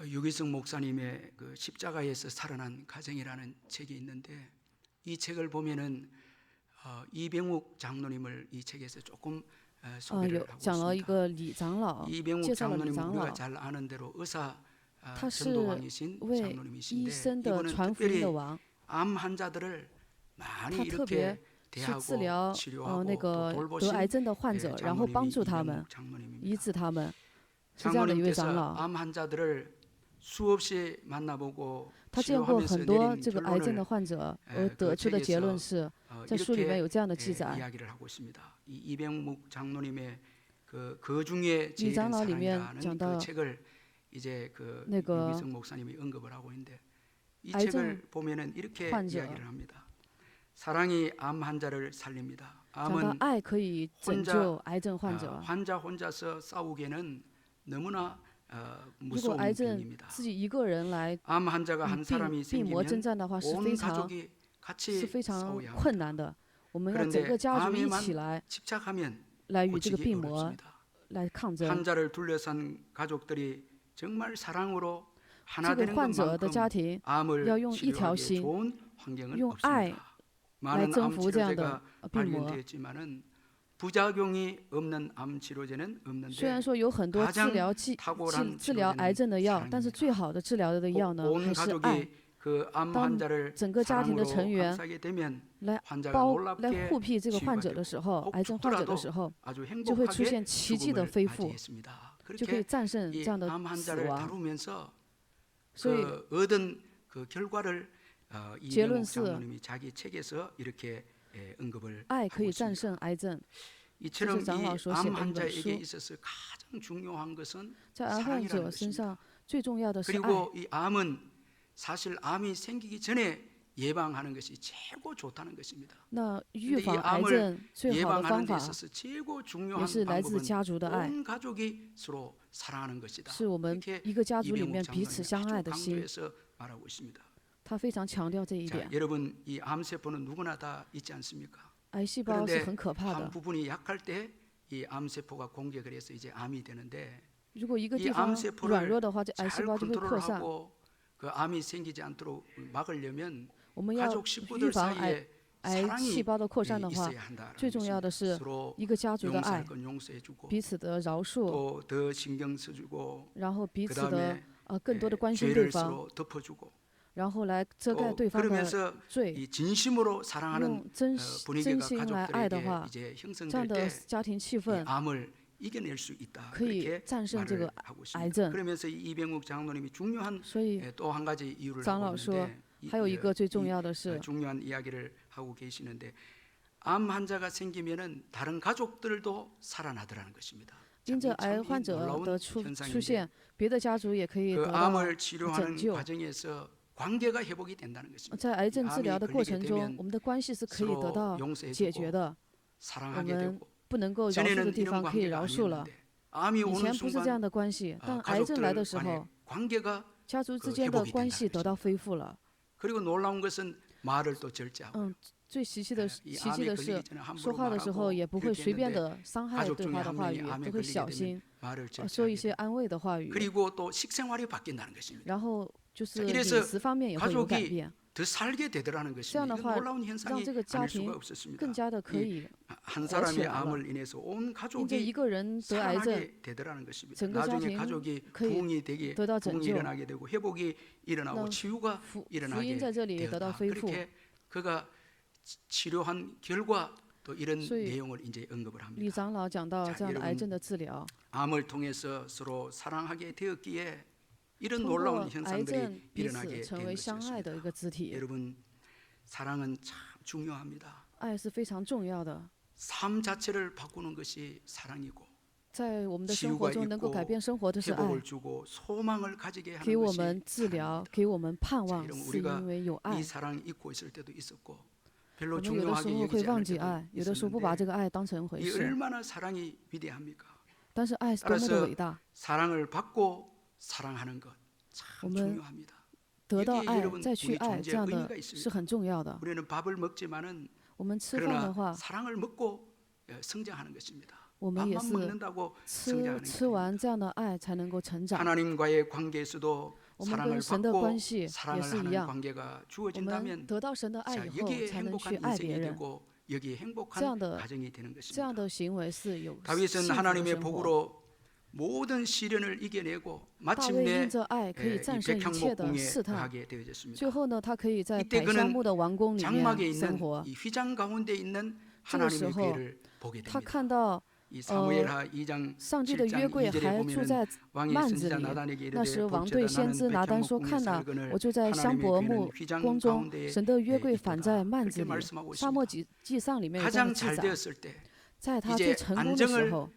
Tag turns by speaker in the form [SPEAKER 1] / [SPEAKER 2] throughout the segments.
[SPEAKER 1] 유기성 목사님의 그 십자가에서 살아난 가정이라는 책이 있는데 이 책을 보면은 이병욱 장로님을 이 책에서 조금 소개를 하고
[SPEAKER 2] 讲了一
[SPEAKER 1] 있습니다.
[SPEAKER 2] 个李长老，
[SPEAKER 1] 이병욱
[SPEAKER 2] 介绍了李
[SPEAKER 1] 장로님은
[SPEAKER 2] 长
[SPEAKER 1] 우리가
[SPEAKER 2] 老，
[SPEAKER 1] 잘 아는 대로 의사
[SPEAKER 2] 他是
[SPEAKER 1] 전도왕이신
[SPEAKER 2] 为医
[SPEAKER 1] 장로님이신데
[SPEAKER 2] 生的
[SPEAKER 1] 이분은
[SPEAKER 2] 传福音的
[SPEAKER 1] 특별히
[SPEAKER 2] 王，
[SPEAKER 1] 암 환자들을 많이
[SPEAKER 2] 他特别
[SPEAKER 1] 이렇게
[SPEAKER 2] 是
[SPEAKER 1] 대하고
[SPEAKER 2] 治疗
[SPEAKER 1] 치료하고
[SPEAKER 2] 那
[SPEAKER 1] 또
[SPEAKER 2] 个得
[SPEAKER 1] 돌보신
[SPEAKER 2] 癌症的患者，然后帮助他们
[SPEAKER 1] 장로님이 이병욱
[SPEAKER 2] 医
[SPEAKER 1] 장로님입니다.
[SPEAKER 2] 治他们，是这样的一位长
[SPEAKER 1] 장로님께서
[SPEAKER 2] 老。
[SPEAKER 1] 암 환자들을 수없이 만나보고
[SPEAKER 2] 他见过
[SPEAKER 1] 치료하면서
[SPEAKER 2] 很多
[SPEAKER 1] 내린
[SPEAKER 2] 这个癌症
[SPEAKER 1] 결론을
[SPEAKER 2] 的患者，而
[SPEAKER 1] 그
[SPEAKER 2] 得出的结论
[SPEAKER 1] 책에서
[SPEAKER 2] 是，在书里面有这样的记
[SPEAKER 1] 이렇게
[SPEAKER 2] 载。
[SPEAKER 1] 이야기를 하고 있습니다. 이 이병묵 장로님의 그 중에 제일
[SPEAKER 2] 장로
[SPEAKER 1] 사랑이라는
[SPEAKER 2] 讲到
[SPEAKER 1] 그 책을 이제 그
[SPEAKER 2] 那个
[SPEAKER 1] 유기성 목사님이 언급을 하고 있는데 이
[SPEAKER 2] 癌症
[SPEAKER 1] 책을 보면은 이렇게
[SPEAKER 2] 患者
[SPEAKER 1] 이야기를 합니다. 사랑이 암 환자를 살립니다.
[SPEAKER 2] 讲到
[SPEAKER 1] 암은
[SPEAKER 2] 爱可以拯救癌症患者。
[SPEAKER 1] 환자 혼자서 싸우기에는 너무나
[SPEAKER 2] 如果
[SPEAKER 1] 무서운
[SPEAKER 2] 癌症
[SPEAKER 1] 병입니다.
[SPEAKER 2] 自己一个人来
[SPEAKER 1] 암 환자가
[SPEAKER 2] 与
[SPEAKER 1] 한 사람이
[SPEAKER 2] 病魔征
[SPEAKER 1] 생기면
[SPEAKER 2] 战的话，是
[SPEAKER 1] 온
[SPEAKER 2] 非常
[SPEAKER 1] 가족이 같이
[SPEAKER 2] 是非常
[SPEAKER 1] 싸워야 합니다.
[SPEAKER 2] 困难的。我们要整
[SPEAKER 1] 그런데
[SPEAKER 2] 个家族一
[SPEAKER 1] 암에만
[SPEAKER 2] 起来
[SPEAKER 1] 집착하면
[SPEAKER 2] 来与这个
[SPEAKER 1] 고치기
[SPEAKER 2] 病魔
[SPEAKER 1] 어렵습니다.
[SPEAKER 2] 来抗争。
[SPEAKER 1] 환자를 둘러싼 가족들이 정말 사랑으로 하나
[SPEAKER 2] 这个
[SPEAKER 1] 되는
[SPEAKER 2] 患者的
[SPEAKER 1] 것만큼
[SPEAKER 2] 家庭
[SPEAKER 1] 암을
[SPEAKER 2] 要用一条
[SPEAKER 1] 치료하기에
[SPEAKER 2] 心
[SPEAKER 1] 좋은 환경은
[SPEAKER 2] 用爱
[SPEAKER 1] 없습니다. 많은 암
[SPEAKER 2] 征服这样的
[SPEAKER 1] 치료제가
[SPEAKER 2] 病魔。
[SPEAKER 1] 발견되었지만은 부작용이 없는 암 치료제는
[SPEAKER 2] 虽然
[SPEAKER 1] 없는데
[SPEAKER 2] 说有很多治
[SPEAKER 1] 가장
[SPEAKER 2] 疗
[SPEAKER 1] 탁월한
[SPEAKER 2] 治疗癌症的药，
[SPEAKER 1] 치료제는
[SPEAKER 2] 但是最好的治疗的药呢，
[SPEAKER 1] 온
[SPEAKER 2] 还是爱，
[SPEAKER 1] 가족이 그 암
[SPEAKER 2] 当
[SPEAKER 1] 환자를
[SPEAKER 2] 整个家庭的
[SPEAKER 1] 사랑으로
[SPEAKER 2] 成员
[SPEAKER 1] 감싸게 되면
[SPEAKER 2] 来
[SPEAKER 1] 환자가
[SPEAKER 2] 来
[SPEAKER 1] 놀랍게
[SPEAKER 2] 护庇这个患者的时候，
[SPEAKER 1] 혹
[SPEAKER 2] 癌症患者的
[SPEAKER 1] 죽더라도
[SPEAKER 2] 时候，
[SPEAKER 1] 아주
[SPEAKER 2] 就会出
[SPEAKER 1] 행복하게
[SPEAKER 2] 现奇迹的
[SPEAKER 1] 죽음을
[SPEAKER 2] 恢复，
[SPEAKER 1] 맞이했습니다.
[SPEAKER 2] 就可以
[SPEAKER 1] 그렇게
[SPEAKER 2] 战胜这
[SPEAKER 1] 이
[SPEAKER 2] 样的
[SPEAKER 1] 암
[SPEAKER 2] 死
[SPEAKER 1] 환자를
[SPEAKER 2] 亡。
[SPEAKER 1] 다루면서
[SPEAKER 2] 所以
[SPEAKER 1] 그 얻은 그 결과를
[SPEAKER 2] 결론
[SPEAKER 1] 이병욱
[SPEAKER 2] 是
[SPEAKER 1] 장로님이 자기 책에서 이렇게 언급을
[SPEAKER 2] 爱可
[SPEAKER 1] 하고
[SPEAKER 2] 以战
[SPEAKER 1] 있습니다.
[SPEAKER 2] 胜癌症。
[SPEAKER 1] 이처럼
[SPEAKER 2] 这是长老所
[SPEAKER 1] 이
[SPEAKER 2] 写
[SPEAKER 1] 암
[SPEAKER 2] 的一本
[SPEAKER 1] 환자에게
[SPEAKER 2] 书。
[SPEAKER 1] 있어서 가장 중요한 것은
[SPEAKER 2] 在癌患
[SPEAKER 1] 사랑이라는
[SPEAKER 2] 者身
[SPEAKER 1] 것입니다.
[SPEAKER 2] 上最重要的是爱。
[SPEAKER 1] 그리고 이 암은 사실 암이 생기기 전에 예방하는 것이 최고 좋다는 것입니다.
[SPEAKER 2] 那预
[SPEAKER 1] 근데 이
[SPEAKER 2] 防癌
[SPEAKER 1] 암을
[SPEAKER 2] 症最好的
[SPEAKER 1] 예방하는
[SPEAKER 2] 方
[SPEAKER 1] 데
[SPEAKER 2] 法
[SPEAKER 1] 있어서 최고
[SPEAKER 2] 也
[SPEAKER 1] 중요한
[SPEAKER 2] 是来自
[SPEAKER 1] 방법은
[SPEAKER 2] 家族的爱，
[SPEAKER 1] 온 가족이 서로 사랑하는 것이다.
[SPEAKER 2] 是我们
[SPEAKER 1] 이렇게
[SPEAKER 2] 一个家族里
[SPEAKER 1] 이병욱
[SPEAKER 2] 面彼此
[SPEAKER 1] 장로님이
[SPEAKER 2] 相爱
[SPEAKER 1] 아주
[SPEAKER 2] 的心。
[SPEAKER 1] 강조해서 말하고 있습니다.
[SPEAKER 2] 他非常强调这一
[SPEAKER 1] 자,
[SPEAKER 2] 点。
[SPEAKER 1] 여러분 이 암세포는 누구나 다 있지 않습니까?
[SPEAKER 2] 癌细胞是
[SPEAKER 1] 그런데
[SPEAKER 2] 很可怕
[SPEAKER 1] 한
[SPEAKER 2] 的，
[SPEAKER 1] 부분이 약할 때 이 암세포가 공격을 해서 이제 암이 되는데
[SPEAKER 2] 如果一个
[SPEAKER 1] 이
[SPEAKER 2] 地方
[SPEAKER 1] 암세포를
[SPEAKER 2] 软弱的话，这癌
[SPEAKER 1] 잘
[SPEAKER 2] 细胞就会扩散。
[SPEAKER 1] 컨트롤하고 그 암이 생기지 않도록 막으려면
[SPEAKER 2] 我们要
[SPEAKER 1] 가족
[SPEAKER 2] 预
[SPEAKER 1] 식구들
[SPEAKER 2] 防癌
[SPEAKER 1] 사이에
[SPEAKER 2] 癌
[SPEAKER 1] 사랑이
[SPEAKER 2] 细胞的扩散的话，
[SPEAKER 1] 있어야 한다라는
[SPEAKER 2] 最重要的
[SPEAKER 1] 것입니다.
[SPEAKER 2] 是
[SPEAKER 1] 서로
[SPEAKER 2] 一个家族的爱
[SPEAKER 1] 용서할 ，건 용서해주고
[SPEAKER 2] 彼此的饶恕，
[SPEAKER 1] 또 더 신경 써주고
[SPEAKER 2] 然后彼此
[SPEAKER 1] 그다음에
[SPEAKER 2] 的更多的关心
[SPEAKER 1] 죄를
[SPEAKER 2] 对方，
[SPEAKER 1] 서로 덮어주고
[SPEAKER 2] 然后来遮盖
[SPEAKER 1] 또
[SPEAKER 2] 对方的
[SPEAKER 1] 그러면서
[SPEAKER 2] 罪，
[SPEAKER 1] 이 진심으로 사랑하는
[SPEAKER 2] 用真
[SPEAKER 1] 분위기가
[SPEAKER 2] 真心来爱的
[SPEAKER 1] 가족들에게
[SPEAKER 2] 话，
[SPEAKER 1] 이제
[SPEAKER 2] 这样
[SPEAKER 1] 형성될
[SPEAKER 2] 的
[SPEAKER 1] 때
[SPEAKER 2] 家庭气
[SPEAKER 1] 이
[SPEAKER 2] 氛
[SPEAKER 1] 암을 이겨낼 수 있다.
[SPEAKER 2] 可以
[SPEAKER 1] 그렇게
[SPEAKER 2] 战胜这
[SPEAKER 1] 말을
[SPEAKER 2] 个
[SPEAKER 1] 하고
[SPEAKER 2] 癌
[SPEAKER 1] 있습니다.
[SPEAKER 2] 症。
[SPEAKER 1] 그러면서 이 이병욱 장로님이 중요한
[SPEAKER 2] 所以
[SPEAKER 1] 또 한 가지 이유를
[SPEAKER 2] 长
[SPEAKER 1] 하고
[SPEAKER 2] 老说，
[SPEAKER 1] 있는데
[SPEAKER 2] 还有一个最重要的是，
[SPEAKER 1] 중요한 이야기를 하고 계시는데 암 환자가 생기면은 다른 가족들도 살아나더라는 것입니다.
[SPEAKER 2] 因着癌
[SPEAKER 1] 참
[SPEAKER 2] 患者
[SPEAKER 1] 놀라운
[SPEAKER 2] 的出
[SPEAKER 1] 현상인데
[SPEAKER 2] 现，别的家族也可以
[SPEAKER 1] 그
[SPEAKER 2] 得到
[SPEAKER 1] 암을 치료하는
[SPEAKER 2] 拯救。
[SPEAKER 1] 과정에서 관계가 회복이 된다는 것입니다.
[SPEAKER 2] 在癌症治疗的过
[SPEAKER 1] 암이
[SPEAKER 2] 程
[SPEAKER 1] 걸리게
[SPEAKER 2] 中，
[SPEAKER 1] 되면
[SPEAKER 2] 我们的关系是可以得
[SPEAKER 1] 서로
[SPEAKER 2] 到解
[SPEAKER 1] 용서해주고
[SPEAKER 2] 决的。我
[SPEAKER 1] 사랑하게
[SPEAKER 2] 们
[SPEAKER 1] 되고
[SPEAKER 2] 不能够饶恕的
[SPEAKER 1] 전에는
[SPEAKER 2] 地
[SPEAKER 1] 이런
[SPEAKER 2] 方可以
[SPEAKER 1] 관계가
[SPEAKER 2] 饶恕了。
[SPEAKER 1] 아니었는데 암이
[SPEAKER 2] 以
[SPEAKER 1] 오는
[SPEAKER 2] 前不是这样
[SPEAKER 1] 순간
[SPEAKER 2] 的关系，当癌症来的时
[SPEAKER 1] 가족들
[SPEAKER 2] 候
[SPEAKER 1] 간의 ， 관계가
[SPEAKER 2] 家族之间的关系得到恢复了。
[SPEAKER 1] 그리고 놀라운 것은 말을 또 절제하고
[SPEAKER 2] 嗯，最奇迹的
[SPEAKER 1] 이
[SPEAKER 2] 奇
[SPEAKER 1] 암이
[SPEAKER 2] 迹的是，
[SPEAKER 1] 걸리기 전에
[SPEAKER 2] 说
[SPEAKER 1] 함부로
[SPEAKER 2] 话的时候
[SPEAKER 1] 말하고
[SPEAKER 2] 也不会
[SPEAKER 1] 그렇게
[SPEAKER 2] 随便
[SPEAKER 1] 했는데
[SPEAKER 2] 的伤害
[SPEAKER 1] 가족
[SPEAKER 2] 对
[SPEAKER 1] 중에
[SPEAKER 2] 话的
[SPEAKER 1] 한
[SPEAKER 2] 话
[SPEAKER 1] 명이
[SPEAKER 2] 语，
[SPEAKER 1] 암에
[SPEAKER 2] 都会
[SPEAKER 1] 걸리게
[SPEAKER 2] 小
[SPEAKER 1] 되면
[SPEAKER 2] 心，
[SPEAKER 1] 말을
[SPEAKER 2] 说一
[SPEAKER 1] 절제하게
[SPEAKER 2] 些
[SPEAKER 1] 되고
[SPEAKER 2] 安慰的话语。
[SPEAKER 1] 그리고 또 식생활이 바뀐다는 것입니다.
[SPEAKER 2] 然后就是饮
[SPEAKER 1] 이래서
[SPEAKER 2] 食方面也会有改
[SPEAKER 1] 가족이
[SPEAKER 2] 变，
[SPEAKER 1] 더 살게 되더라는
[SPEAKER 2] 这样
[SPEAKER 1] 것입니다.
[SPEAKER 2] 的
[SPEAKER 1] 이건
[SPEAKER 2] 话
[SPEAKER 1] 놀라운
[SPEAKER 2] 让
[SPEAKER 1] 현상이
[SPEAKER 2] 这个家
[SPEAKER 1] 아닐 수가
[SPEAKER 2] 庭
[SPEAKER 1] 없었습니다.
[SPEAKER 2] 更加的可
[SPEAKER 1] 이
[SPEAKER 2] 以
[SPEAKER 1] 한
[SPEAKER 2] 活起
[SPEAKER 1] 사람의
[SPEAKER 2] 来了。
[SPEAKER 1] 암을 인해서 온
[SPEAKER 2] 因着一
[SPEAKER 1] 가족이
[SPEAKER 2] 个人得癌症，
[SPEAKER 1] 살아나게 되더라는 것입니다.
[SPEAKER 2] 整个家
[SPEAKER 1] 나중에
[SPEAKER 2] 庭
[SPEAKER 1] 가족이
[SPEAKER 2] 可以
[SPEAKER 1] 부흥이 되게
[SPEAKER 2] 得到拯
[SPEAKER 1] 부흥이
[SPEAKER 2] 救。
[SPEAKER 1] 일어나게 되고 회복이 일어나고
[SPEAKER 2] 那
[SPEAKER 1] 치유가
[SPEAKER 2] 福
[SPEAKER 1] 일어나게
[SPEAKER 2] 音在这里得到
[SPEAKER 1] 되었다.
[SPEAKER 2] 恢复，
[SPEAKER 1] 그렇게 그가 치료한 결과 또 이런
[SPEAKER 2] 所以
[SPEAKER 1] 내용을 이제 언급을
[SPEAKER 2] 李
[SPEAKER 1] 합니다.
[SPEAKER 2] 长老讲到
[SPEAKER 1] 자
[SPEAKER 2] 这样的
[SPEAKER 1] 여러분
[SPEAKER 2] 癌症的治疗，
[SPEAKER 1] 암을 통해서 서로 사랑하게 되었기에 이런
[SPEAKER 2] 通
[SPEAKER 1] 놀라운
[SPEAKER 2] 过癌
[SPEAKER 1] 현상들이
[SPEAKER 2] 症彼
[SPEAKER 1] 일어나게
[SPEAKER 2] 此成
[SPEAKER 1] 된
[SPEAKER 2] 为相爱的
[SPEAKER 1] 것이었습니다.
[SPEAKER 2] 一个肢体。
[SPEAKER 1] 여러분 사랑은 참 중요합니다.
[SPEAKER 2] 爱是非常重要的，
[SPEAKER 1] 삶 자체를 바꾸는 것이 사랑이고
[SPEAKER 2] 在我们的生
[SPEAKER 1] 치유가
[SPEAKER 2] 活中能够
[SPEAKER 1] 있고
[SPEAKER 2] 改变生活的是爱，
[SPEAKER 1] 회복을 주고 소망을 가지게
[SPEAKER 2] 给
[SPEAKER 1] 하는
[SPEAKER 2] 我
[SPEAKER 1] 것이
[SPEAKER 2] 们治疗，
[SPEAKER 1] 사랑입니다.
[SPEAKER 2] 给我们盼望，
[SPEAKER 1] 여러분
[SPEAKER 2] 是
[SPEAKER 1] 우리가
[SPEAKER 2] 因为有爱
[SPEAKER 1] 이 。 사랑 잊고 있을 때도 있었고
[SPEAKER 2] 我
[SPEAKER 1] 별로
[SPEAKER 2] 们有的时
[SPEAKER 1] 중요하게
[SPEAKER 2] 候会
[SPEAKER 1] 여기지
[SPEAKER 2] 忘
[SPEAKER 1] 않을
[SPEAKER 2] 记
[SPEAKER 1] 때도
[SPEAKER 2] 爱，有的时候不把这
[SPEAKER 1] 있었는데
[SPEAKER 2] 个爱当成回
[SPEAKER 1] 이
[SPEAKER 2] 事。
[SPEAKER 1] 얼마나 사랑이 위대합니까?
[SPEAKER 2] 但是爱是多么的
[SPEAKER 1] 따라서
[SPEAKER 2] 伟大，
[SPEAKER 1] 사랑을 받고 사랑하는 것 참
[SPEAKER 2] 我们
[SPEAKER 1] 중요합니다.
[SPEAKER 2] 得到
[SPEAKER 1] 이게
[SPEAKER 2] 爱
[SPEAKER 1] 여러분
[SPEAKER 2] 再去
[SPEAKER 1] 우리
[SPEAKER 2] 爱，
[SPEAKER 1] 존재의
[SPEAKER 2] 这样
[SPEAKER 1] 의미가
[SPEAKER 2] 的是
[SPEAKER 1] 있습니다.
[SPEAKER 2] 很重要的。
[SPEAKER 1] 우리는 밥을 먹지만은
[SPEAKER 2] 我们吃饭的
[SPEAKER 1] 그러나
[SPEAKER 2] 话，
[SPEAKER 1] 사랑을 먹고 성장하는 것입니다.
[SPEAKER 2] 我们也
[SPEAKER 1] 밥만
[SPEAKER 2] 是
[SPEAKER 1] 먹는다고
[SPEAKER 2] 吃
[SPEAKER 1] 성장하는
[SPEAKER 2] 吃
[SPEAKER 1] 게
[SPEAKER 2] 完这样的爱才能够成长。
[SPEAKER 1] 하나님과의 관계에서도
[SPEAKER 2] 我们
[SPEAKER 1] 사랑을
[SPEAKER 2] 跟神的
[SPEAKER 1] 받고
[SPEAKER 2] 关系也
[SPEAKER 1] 사랑을
[SPEAKER 2] 是一
[SPEAKER 1] 하는
[SPEAKER 2] 样，
[SPEAKER 1] 관계가
[SPEAKER 2] 我
[SPEAKER 1] 주어진다면
[SPEAKER 2] 们得到神的爱
[SPEAKER 1] 자,
[SPEAKER 2] 以后，
[SPEAKER 1] 여기에
[SPEAKER 2] 才能去
[SPEAKER 1] 행복한
[SPEAKER 2] 爱别
[SPEAKER 1] 인생이
[SPEAKER 2] 人。
[SPEAKER 1] 되고 여기에
[SPEAKER 2] 这样
[SPEAKER 1] 행복한
[SPEAKER 2] 的
[SPEAKER 1] 가정이 되는
[SPEAKER 2] 这
[SPEAKER 1] 것입니다.
[SPEAKER 2] 样的行为是有
[SPEAKER 1] 다윗은
[SPEAKER 2] 幸福的
[SPEAKER 1] 하나님의
[SPEAKER 2] 生活。
[SPEAKER 1] 복으로 모든 시련을 이겨내고
[SPEAKER 2] 大卫
[SPEAKER 1] 마침내
[SPEAKER 2] 因着爱可以
[SPEAKER 1] 이
[SPEAKER 2] 战胜一切
[SPEAKER 1] 백향목
[SPEAKER 2] 的
[SPEAKER 1] 궁에
[SPEAKER 2] 试探，
[SPEAKER 1] 거하게 되어졌습니다.
[SPEAKER 2] 最后呢，他可以在
[SPEAKER 1] 이때
[SPEAKER 2] 百香木
[SPEAKER 1] 그는
[SPEAKER 2] 的王宫里
[SPEAKER 1] 장막에
[SPEAKER 2] 面生
[SPEAKER 1] 있는
[SPEAKER 2] 活。
[SPEAKER 1] 이 휘장 가운데 있는
[SPEAKER 2] 这个时
[SPEAKER 1] 하나님의
[SPEAKER 2] 候，
[SPEAKER 1] 괴를 보게
[SPEAKER 2] 他
[SPEAKER 1] 됩니다.
[SPEAKER 2] 看到
[SPEAKER 1] 이 사무엘하 2장
[SPEAKER 2] 上帝的约
[SPEAKER 1] 7장
[SPEAKER 2] 柜
[SPEAKER 1] 2절에
[SPEAKER 2] 还住
[SPEAKER 1] 보면은
[SPEAKER 2] 在
[SPEAKER 1] 왕이
[SPEAKER 2] 幔子
[SPEAKER 1] 선지자
[SPEAKER 2] 里。
[SPEAKER 1] 나단에게
[SPEAKER 2] 那
[SPEAKER 1] 이르되
[SPEAKER 2] 时王
[SPEAKER 1] 볼지어다
[SPEAKER 2] 对先
[SPEAKER 1] 나는
[SPEAKER 2] 知拿单说：“
[SPEAKER 1] 백향목
[SPEAKER 2] 看
[SPEAKER 1] 궁에
[SPEAKER 2] 哪，
[SPEAKER 1] 살거늘
[SPEAKER 2] 我就在香
[SPEAKER 1] 하나님의
[SPEAKER 2] 柏
[SPEAKER 1] 괴는
[SPEAKER 2] 木
[SPEAKER 1] 휘장
[SPEAKER 2] 宫中，
[SPEAKER 1] 가운데에
[SPEAKER 2] 神的约柜反
[SPEAKER 1] 있도다.
[SPEAKER 2] 在幔
[SPEAKER 1] 그렇게
[SPEAKER 2] 子里。”
[SPEAKER 1] 말씀하고
[SPEAKER 2] 沙漠
[SPEAKER 1] 있습니다.
[SPEAKER 2] 记上里面有这样的
[SPEAKER 1] 가장
[SPEAKER 2] 记
[SPEAKER 1] 잘
[SPEAKER 2] 载。
[SPEAKER 1] 되었을 때
[SPEAKER 2] 在他最
[SPEAKER 1] 이제
[SPEAKER 2] 成功的时
[SPEAKER 1] 안정을
[SPEAKER 2] 候，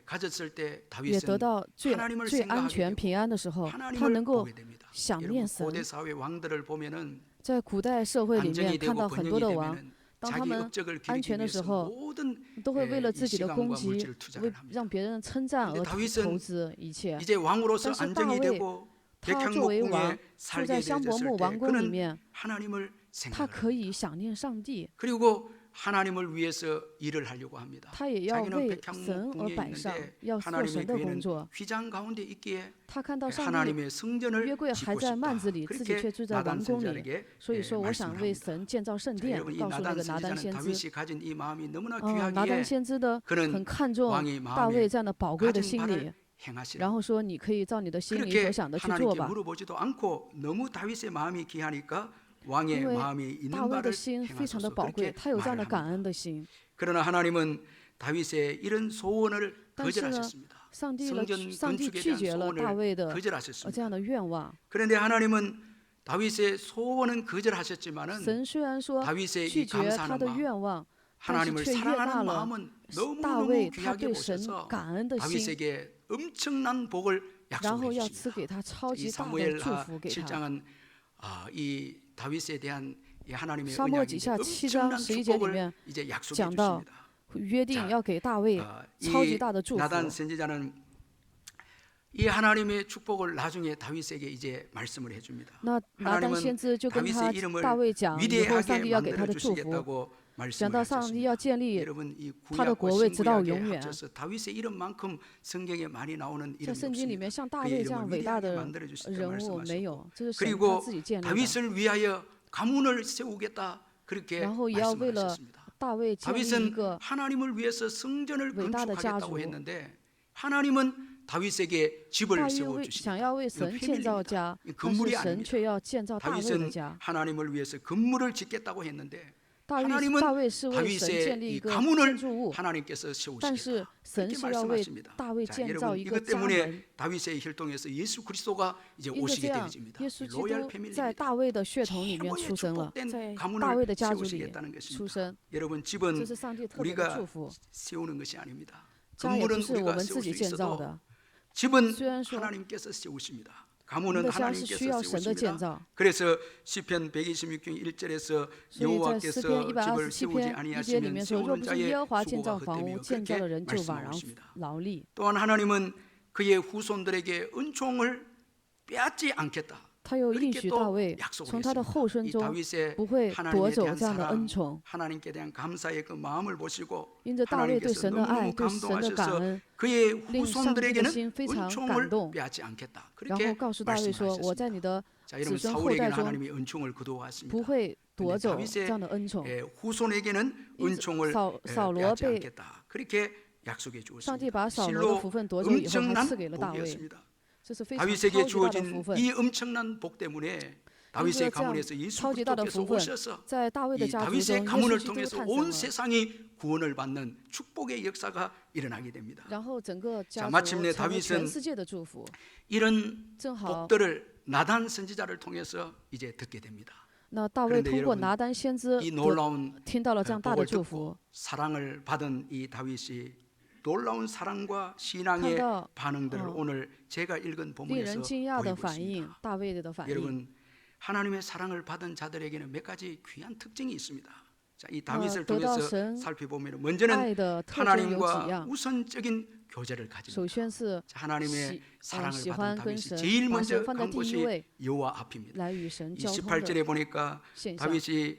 [SPEAKER 1] 가졌을 때
[SPEAKER 2] 也
[SPEAKER 1] 다윗은
[SPEAKER 2] 得到最
[SPEAKER 1] 하나님을
[SPEAKER 2] 最安
[SPEAKER 1] 생각하게
[SPEAKER 2] 全
[SPEAKER 1] 되고
[SPEAKER 2] 平安的时候，他
[SPEAKER 1] 하나님을
[SPEAKER 2] 能够
[SPEAKER 1] 보게 됩니다.
[SPEAKER 2] 想
[SPEAKER 1] 여러분
[SPEAKER 2] 念神。
[SPEAKER 1] 고대 사회 왕들을 보면은
[SPEAKER 2] 在古代社会里
[SPEAKER 1] 안정이
[SPEAKER 2] 面看
[SPEAKER 1] 되고
[SPEAKER 2] 到很
[SPEAKER 1] 번영이
[SPEAKER 2] 多的王，
[SPEAKER 1] 되면은
[SPEAKER 2] 当他
[SPEAKER 1] 자기
[SPEAKER 2] 们
[SPEAKER 1] 업적을
[SPEAKER 2] 安
[SPEAKER 1] 기리기
[SPEAKER 2] 全的时
[SPEAKER 1] 위해서
[SPEAKER 2] 候，
[SPEAKER 1] 모든
[SPEAKER 2] 都会为了
[SPEAKER 1] 이
[SPEAKER 2] 自己的
[SPEAKER 1] 시간과
[SPEAKER 2] 攻击，
[SPEAKER 1] 물질을 투자를
[SPEAKER 2] 为
[SPEAKER 1] 합니다.
[SPEAKER 2] 让别人称赞
[SPEAKER 1] 근데
[SPEAKER 2] 而
[SPEAKER 1] 다윗은
[SPEAKER 2] 投资一切。
[SPEAKER 1] 이제 왕으로서
[SPEAKER 2] 但是
[SPEAKER 1] 안정이
[SPEAKER 2] 大卫
[SPEAKER 1] 되고
[SPEAKER 2] 他作为
[SPEAKER 1] 백향목궁에
[SPEAKER 2] 王，住
[SPEAKER 1] 살게
[SPEAKER 2] 在香柏
[SPEAKER 1] 되었을
[SPEAKER 2] 木
[SPEAKER 1] 때
[SPEAKER 2] 王宫里
[SPEAKER 1] 그는
[SPEAKER 2] 面，
[SPEAKER 1] 하나님을
[SPEAKER 2] 他
[SPEAKER 1] 생각을
[SPEAKER 2] 可以想念上帝，
[SPEAKER 1] 그리고 하나님을 위해서 일을 하려고 합니다.
[SPEAKER 2] 他也要
[SPEAKER 1] 자기는
[SPEAKER 2] 为神而
[SPEAKER 1] 백향목궁에
[SPEAKER 2] 摆上，
[SPEAKER 1] 있는데
[SPEAKER 2] 要做
[SPEAKER 1] 하나님의
[SPEAKER 2] 神的工
[SPEAKER 1] 괴는
[SPEAKER 2] 作。
[SPEAKER 1] 휘장 가운데 있기에
[SPEAKER 2] 他看到上帝
[SPEAKER 1] 하나님의 성전을
[SPEAKER 2] 约柜还
[SPEAKER 1] 짓고
[SPEAKER 2] 在
[SPEAKER 1] 싶다.
[SPEAKER 2] 幔子里，自己
[SPEAKER 1] 그렇게
[SPEAKER 2] 却住在
[SPEAKER 1] 나단
[SPEAKER 2] 王宫里，
[SPEAKER 1] 선지자에게
[SPEAKER 2] 所以说我想
[SPEAKER 1] 말씀을
[SPEAKER 2] 为
[SPEAKER 1] 합니다.
[SPEAKER 2] 神建造圣
[SPEAKER 1] 자,
[SPEAKER 2] 殿，
[SPEAKER 1] 여러분 이
[SPEAKER 2] 告诉那
[SPEAKER 1] 나단
[SPEAKER 2] 个拿单
[SPEAKER 1] 선지자는
[SPEAKER 2] 先知。
[SPEAKER 1] 다윗이 가진 이 마음이 너무나
[SPEAKER 2] 拿单
[SPEAKER 1] 귀하기에
[SPEAKER 2] 先知的
[SPEAKER 1] 그는
[SPEAKER 2] 很看重
[SPEAKER 1] 왕이
[SPEAKER 2] 大
[SPEAKER 1] 마음에
[SPEAKER 2] 卫这样的宝贵的
[SPEAKER 1] 가진
[SPEAKER 2] 心理，
[SPEAKER 1] 바를 행하시라.
[SPEAKER 2] 然后说你可以照你的心里
[SPEAKER 1] 그렇게
[SPEAKER 2] 所想的去做
[SPEAKER 1] 하나님께
[SPEAKER 2] 吧。
[SPEAKER 1] 물어보지도 않고 너무 다윗의 마음이 귀하니까 왕의
[SPEAKER 2] 因为
[SPEAKER 1] 마음이
[SPEAKER 2] 大
[SPEAKER 1] 있는
[SPEAKER 2] 卫的
[SPEAKER 1] 바를
[SPEAKER 2] 心非常的
[SPEAKER 1] 행하소서
[SPEAKER 2] 宝贵，
[SPEAKER 1] 그렇게
[SPEAKER 2] 他有这样的
[SPEAKER 1] 말을
[SPEAKER 2] 感
[SPEAKER 1] 합니다.
[SPEAKER 2] 恩的心。
[SPEAKER 1] 그러나 하나님은 다윗의 이런 소원을
[SPEAKER 2] 但是呢，
[SPEAKER 1] 거절하셨습니다.
[SPEAKER 2] 上帝
[SPEAKER 1] 성전
[SPEAKER 2] 拒
[SPEAKER 1] 건축에
[SPEAKER 2] 绝
[SPEAKER 1] 대한
[SPEAKER 2] 了大
[SPEAKER 1] 소원을
[SPEAKER 2] 卫的这
[SPEAKER 1] 거절하셨습니다.
[SPEAKER 2] 样的愿望。
[SPEAKER 1] 그런데 하나님은 다윗의 소원은 거절하셨지만은
[SPEAKER 2] 神虽然说
[SPEAKER 1] 다윗의
[SPEAKER 2] 拒
[SPEAKER 1] 이
[SPEAKER 2] 绝他
[SPEAKER 1] 감사하는
[SPEAKER 2] 的
[SPEAKER 1] 마음,
[SPEAKER 2] 愿望，但是
[SPEAKER 1] 하나님을
[SPEAKER 2] 却悦纳
[SPEAKER 1] 사랑하는
[SPEAKER 2] 了
[SPEAKER 1] 마음은
[SPEAKER 2] 大
[SPEAKER 1] 너무너무
[SPEAKER 2] 卫他
[SPEAKER 1] 귀하게
[SPEAKER 2] 对神
[SPEAKER 1] 보셔서
[SPEAKER 2] 感恩的心，
[SPEAKER 1] 다윗에게 엄청난 복을
[SPEAKER 2] 然后
[SPEAKER 1] 약속해
[SPEAKER 2] 要赐
[SPEAKER 1] 주십니다.
[SPEAKER 2] 给他超
[SPEAKER 1] 이
[SPEAKER 2] 级大的祝
[SPEAKER 1] 사무엘하
[SPEAKER 2] 福给他。
[SPEAKER 1] 7장은 이 다윗에 대한 이 하나님의
[SPEAKER 2] 沙漠
[SPEAKER 1] 언약이
[SPEAKER 2] 记
[SPEAKER 1] 이제
[SPEAKER 2] 下7章
[SPEAKER 1] 엄청난
[SPEAKER 2] 11节里
[SPEAKER 1] 축복을
[SPEAKER 2] 面
[SPEAKER 1] 이제 약속해
[SPEAKER 2] 讲到
[SPEAKER 1] 주십니다.
[SPEAKER 2] 约定要给大卫
[SPEAKER 1] 이
[SPEAKER 2] 超级大的祝福。
[SPEAKER 1] 나단 선지자는 이 하나님의 축복을 나중에 다윗에게 이제 말씀을 해줍니다.
[SPEAKER 2] 那拿单
[SPEAKER 1] 하나님은
[SPEAKER 2] 先知就跟他
[SPEAKER 1] 다윗의 이름을
[SPEAKER 2] 大卫讲，以后上
[SPEAKER 1] 위대하게
[SPEAKER 2] 帝要给他
[SPEAKER 1] 만들어
[SPEAKER 2] 的祝福，
[SPEAKER 1] 주시겠다고
[SPEAKER 2] 讲
[SPEAKER 1] 말씀을
[SPEAKER 2] 到上帝要
[SPEAKER 1] 하셨습니다.
[SPEAKER 2] 建立
[SPEAKER 1] 여러분 이
[SPEAKER 2] 他的
[SPEAKER 1] 구약과
[SPEAKER 2] 国位直到
[SPEAKER 1] 신구약에
[SPEAKER 2] 永远。
[SPEAKER 1] 합쳐서 다윗의 이름만큼 성경에 많이 나오는
[SPEAKER 2] 在
[SPEAKER 1] 이름이
[SPEAKER 2] 圣经里面
[SPEAKER 1] 없습니다.
[SPEAKER 2] 像大
[SPEAKER 1] 그의
[SPEAKER 2] 卫这样
[SPEAKER 1] 이름을
[SPEAKER 2] 伟大
[SPEAKER 1] 위대하게
[SPEAKER 2] 的
[SPEAKER 1] 만들어 주시다
[SPEAKER 2] 人物没
[SPEAKER 1] 말씀하셨고
[SPEAKER 2] 有，这是神他
[SPEAKER 1] 그리고
[SPEAKER 2] 自己建立的。
[SPEAKER 1] 다윗을 위하여 가문을 세우겠다 그렇게
[SPEAKER 2] 然后也要为了
[SPEAKER 1] 말씀하셨습니다.
[SPEAKER 2] 大卫建立一
[SPEAKER 1] 다윗은
[SPEAKER 2] 个
[SPEAKER 1] 하나님을 위해서 성전을
[SPEAKER 2] 伟大的家
[SPEAKER 1] 건축하겠다고
[SPEAKER 2] 族。
[SPEAKER 1] 했는데 하나님은 다윗에게
[SPEAKER 2] 大
[SPEAKER 1] 집을
[SPEAKER 2] 卫
[SPEAKER 1] 세워
[SPEAKER 2] 想
[SPEAKER 1] 주십니다.
[SPEAKER 2] 要为神建造家，
[SPEAKER 1] 이
[SPEAKER 2] 但是
[SPEAKER 1] 건물이
[SPEAKER 2] 神
[SPEAKER 1] 아닙니다.
[SPEAKER 2] 却要建造大卫的
[SPEAKER 1] 다윗은
[SPEAKER 2] 家。
[SPEAKER 1] 하나님을 위해서 건물을 짓겠다고 했는데
[SPEAKER 2] 大
[SPEAKER 1] 하나님은
[SPEAKER 2] 卫是为神建
[SPEAKER 1] 다윗의
[SPEAKER 2] 立
[SPEAKER 1] 이
[SPEAKER 2] 一个
[SPEAKER 1] 가문을
[SPEAKER 2] 建筑物，
[SPEAKER 1] 하나님께서
[SPEAKER 2] 但
[SPEAKER 1] 세우시겠다.
[SPEAKER 2] 是神
[SPEAKER 1] 그렇게
[SPEAKER 2] 是要为
[SPEAKER 1] 말씀하십니다.
[SPEAKER 2] 大卫
[SPEAKER 1] 자,
[SPEAKER 2] 建造
[SPEAKER 1] 여러분
[SPEAKER 2] 一个
[SPEAKER 1] 이것
[SPEAKER 2] 家门。
[SPEAKER 1] 때문에 다윗의 혈통에서 예수 그리스도가 이제
[SPEAKER 2] 因着
[SPEAKER 1] 오시게
[SPEAKER 2] 这样，
[SPEAKER 1] 되어집니다.
[SPEAKER 2] 耶稣基
[SPEAKER 1] 로얄
[SPEAKER 2] 督在
[SPEAKER 1] 패밀리입니다.
[SPEAKER 2] 大卫的血统里面
[SPEAKER 1] 최고의
[SPEAKER 2] 出生了，
[SPEAKER 1] 축복된
[SPEAKER 2] 在
[SPEAKER 1] 가문을
[SPEAKER 2] 大卫的家族里
[SPEAKER 1] 세우시겠다는
[SPEAKER 2] 出
[SPEAKER 1] 것입니다.
[SPEAKER 2] 生，
[SPEAKER 1] 여러분
[SPEAKER 2] 这
[SPEAKER 1] 집은
[SPEAKER 2] 是上帝特别的
[SPEAKER 1] 우리가
[SPEAKER 2] 祝福。
[SPEAKER 1] 세우는 것이 아닙니다.
[SPEAKER 2] 家也不
[SPEAKER 1] 건물은
[SPEAKER 2] 是我
[SPEAKER 1] 우리가
[SPEAKER 2] 们自
[SPEAKER 1] 세울
[SPEAKER 2] 己
[SPEAKER 1] 수
[SPEAKER 2] 建造
[SPEAKER 1] 있어도
[SPEAKER 2] 的，
[SPEAKER 1] 집은
[SPEAKER 2] 虽然说
[SPEAKER 1] 하나님께서 세우십니다.
[SPEAKER 2] 我们
[SPEAKER 1] 가문은
[SPEAKER 2] 的家是需
[SPEAKER 1] 하나님께서
[SPEAKER 2] 要神的建
[SPEAKER 1] 세우십니다.
[SPEAKER 2] 造。
[SPEAKER 1] 그래서 시편 126편 1절에서
[SPEAKER 2] 所以在诗篇
[SPEAKER 1] 여호와께서
[SPEAKER 2] 127
[SPEAKER 1] 집을 세우지
[SPEAKER 2] 篇1节里
[SPEAKER 1] 아니하시면
[SPEAKER 2] 面说，若
[SPEAKER 1] 세우는
[SPEAKER 2] 不是
[SPEAKER 1] 자의
[SPEAKER 2] 耶和华建
[SPEAKER 1] 수고가
[SPEAKER 2] 造房屋，
[SPEAKER 1] 헛되며
[SPEAKER 2] 建造的
[SPEAKER 1] 그렇게
[SPEAKER 2] 人就枉
[SPEAKER 1] 말씀하고
[SPEAKER 2] 然
[SPEAKER 1] 있습니다.
[SPEAKER 2] 劳力。
[SPEAKER 1] 또한 하나님은 그의 후손들에게 은총을 빼앗지 않겠다.
[SPEAKER 2] 他又应
[SPEAKER 1] 그렇게
[SPEAKER 2] 许大
[SPEAKER 1] 또
[SPEAKER 2] 卫
[SPEAKER 1] 약속을
[SPEAKER 2] 从他的
[SPEAKER 1] 했습니다.
[SPEAKER 2] 后生
[SPEAKER 1] 이
[SPEAKER 2] 中
[SPEAKER 1] 다윗의
[SPEAKER 2] 不会夺
[SPEAKER 1] 하나님에
[SPEAKER 2] 走
[SPEAKER 1] 대한
[SPEAKER 2] 这样的恩
[SPEAKER 1] 사랑,
[SPEAKER 2] 宠。
[SPEAKER 1] 하나님께 대한 감사의 그 마음을 보시고
[SPEAKER 2] 因着大卫对
[SPEAKER 1] 하나님께서
[SPEAKER 2] 神的爱，
[SPEAKER 1] 너무너무
[SPEAKER 2] 对神的感
[SPEAKER 1] 감동하셔서
[SPEAKER 2] 恩，
[SPEAKER 1] 그의
[SPEAKER 2] 令上帝的
[SPEAKER 1] 후손들에게는
[SPEAKER 2] 心非常感
[SPEAKER 1] 은총을
[SPEAKER 2] 动，
[SPEAKER 1] 빼앗지 않겠다.
[SPEAKER 2] 然后
[SPEAKER 1] 그렇게
[SPEAKER 2] 告诉大卫说：“我在你
[SPEAKER 1] 말씀하셨습니다.
[SPEAKER 2] 的
[SPEAKER 1] 자, 여러분
[SPEAKER 2] 子孙后
[SPEAKER 1] 사울에게는
[SPEAKER 2] 代中
[SPEAKER 1] 하나님이 은총을 거두어왔습니다.
[SPEAKER 2] 不会夺
[SPEAKER 1] 근데
[SPEAKER 2] 走
[SPEAKER 1] 다윗의
[SPEAKER 2] 这样的恩宠。
[SPEAKER 1] 후손에게는 은총을
[SPEAKER 2] 扫罗
[SPEAKER 1] 빼앗지
[SPEAKER 2] 被
[SPEAKER 1] 않겠다. 그렇게 약속해
[SPEAKER 2] 上帝
[SPEAKER 1] 주었습니다.
[SPEAKER 2] 把扫罗的
[SPEAKER 1] 실로
[SPEAKER 2] 福分夺走以后，还
[SPEAKER 1] 엄청난
[SPEAKER 2] 赐给了大卫，
[SPEAKER 1] 복이었습니다.
[SPEAKER 2] 这是非常超
[SPEAKER 1] 다윗에게
[SPEAKER 2] 级大的
[SPEAKER 1] 주어진
[SPEAKER 2] 福分。
[SPEAKER 1] 이 엄청난 복 때문에 다윗의 가문에서 예수
[SPEAKER 2] 超级大的
[SPEAKER 1] 그리스도께서
[SPEAKER 2] 福分，
[SPEAKER 1] 오셔서
[SPEAKER 2] 在大卫的
[SPEAKER 1] 이
[SPEAKER 2] 家族中，
[SPEAKER 1] 다윗의
[SPEAKER 2] 耶稣
[SPEAKER 1] 가문을
[SPEAKER 2] 基督
[SPEAKER 1] 통해서
[SPEAKER 2] 诞
[SPEAKER 1] 온
[SPEAKER 2] 生了，
[SPEAKER 1] 세상이 구원을 받는 축복의 역사가 일어나게 됩니다.
[SPEAKER 2] 然后整个
[SPEAKER 1] 자
[SPEAKER 2] 家
[SPEAKER 1] 마침내
[SPEAKER 2] 族成为
[SPEAKER 1] 다윗은
[SPEAKER 2] 全世界的祝福。
[SPEAKER 1] 이런
[SPEAKER 2] 正好，
[SPEAKER 1] 복들을 나단 선지자를 통해서 이제 듣게 됩니다.
[SPEAKER 2] 那大卫
[SPEAKER 1] 그런데
[SPEAKER 2] 通过
[SPEAKER 1] 여러분
[SPEAKER 2] 拿单先知
[SPEAKER 1] 이 놀라운
[SPEAKER 2] 听到了这样大的
[SPEAKER 1] 복을
[SPEAKER 2] 祝
[SPEAKER 1] 듣고
[SPEAKER 2] 福，
[SPEAKER 1] 사랑을 받은 이 다윗이 놀라운 사랑과 신앙의
[SPEAKER 2] 看到
[SPEAKER 1] 반응들을 오늘 제가 읽은
[SPEAKER 2] 令
[SPEAKER 1] 본문에서
[SPEAKER 2] 人惊讶的
[SPEAKER 1] 보이고
[SPEAKER 2] 反应
[SPEAKER 1] 있습니다. ，
[SPEAKER 2] 大卫的反应。
[SPEAKER 1] 여러분 하나님의 사랑을 받은 자들에게는 몇 가지 귀한 특징이 있습니다. 자, 이 다윗을
[SPEAKER 2] 得到
[SPEAKER 1] 통해서
[SPEAKER 2] 神
[SPEAKER 1] 살펴보면 먼저는
[SPEAKER 2] 爱的特征有几
[SPEAKER 1] 하나님과
[SPEAKER 2] 样？
[SPEAKER 1] 우선적인 교제를
[SPEAKER 2] 首
[SPEAKER 1] 가집니다.
[SPEAKER 2] 先是
[SPEAKER 1] 자, 하나님의 사랑을
[SPEAKER 2] 喜
[SPEAKER 1] 받은
[SPEAKER 2] 欢跟
[SPEAKER 1] 다윗이
[SPEAKER 2] 神
[SPEAKER 1] 제일
[SPEAKER 2] 把
[SPEAKER 1] 먼저
[SPEAKER 2] 神放在
[SPEAKER 1] 간
[SPEAKER 2] 第一
[SPEAKER 1] 곳이
[SPEAKER 2] 位，
[SPEAKER 1] 여호와 앞입니다.
[SPEAKER 2] 来与神
[SPEAKER 1] 이
[SPEAKER 2] 交通的
[SPEAKER 1] 18절에 보니까
[SPEAKER 2] 现象。
[SPEAKER 1] 다윗이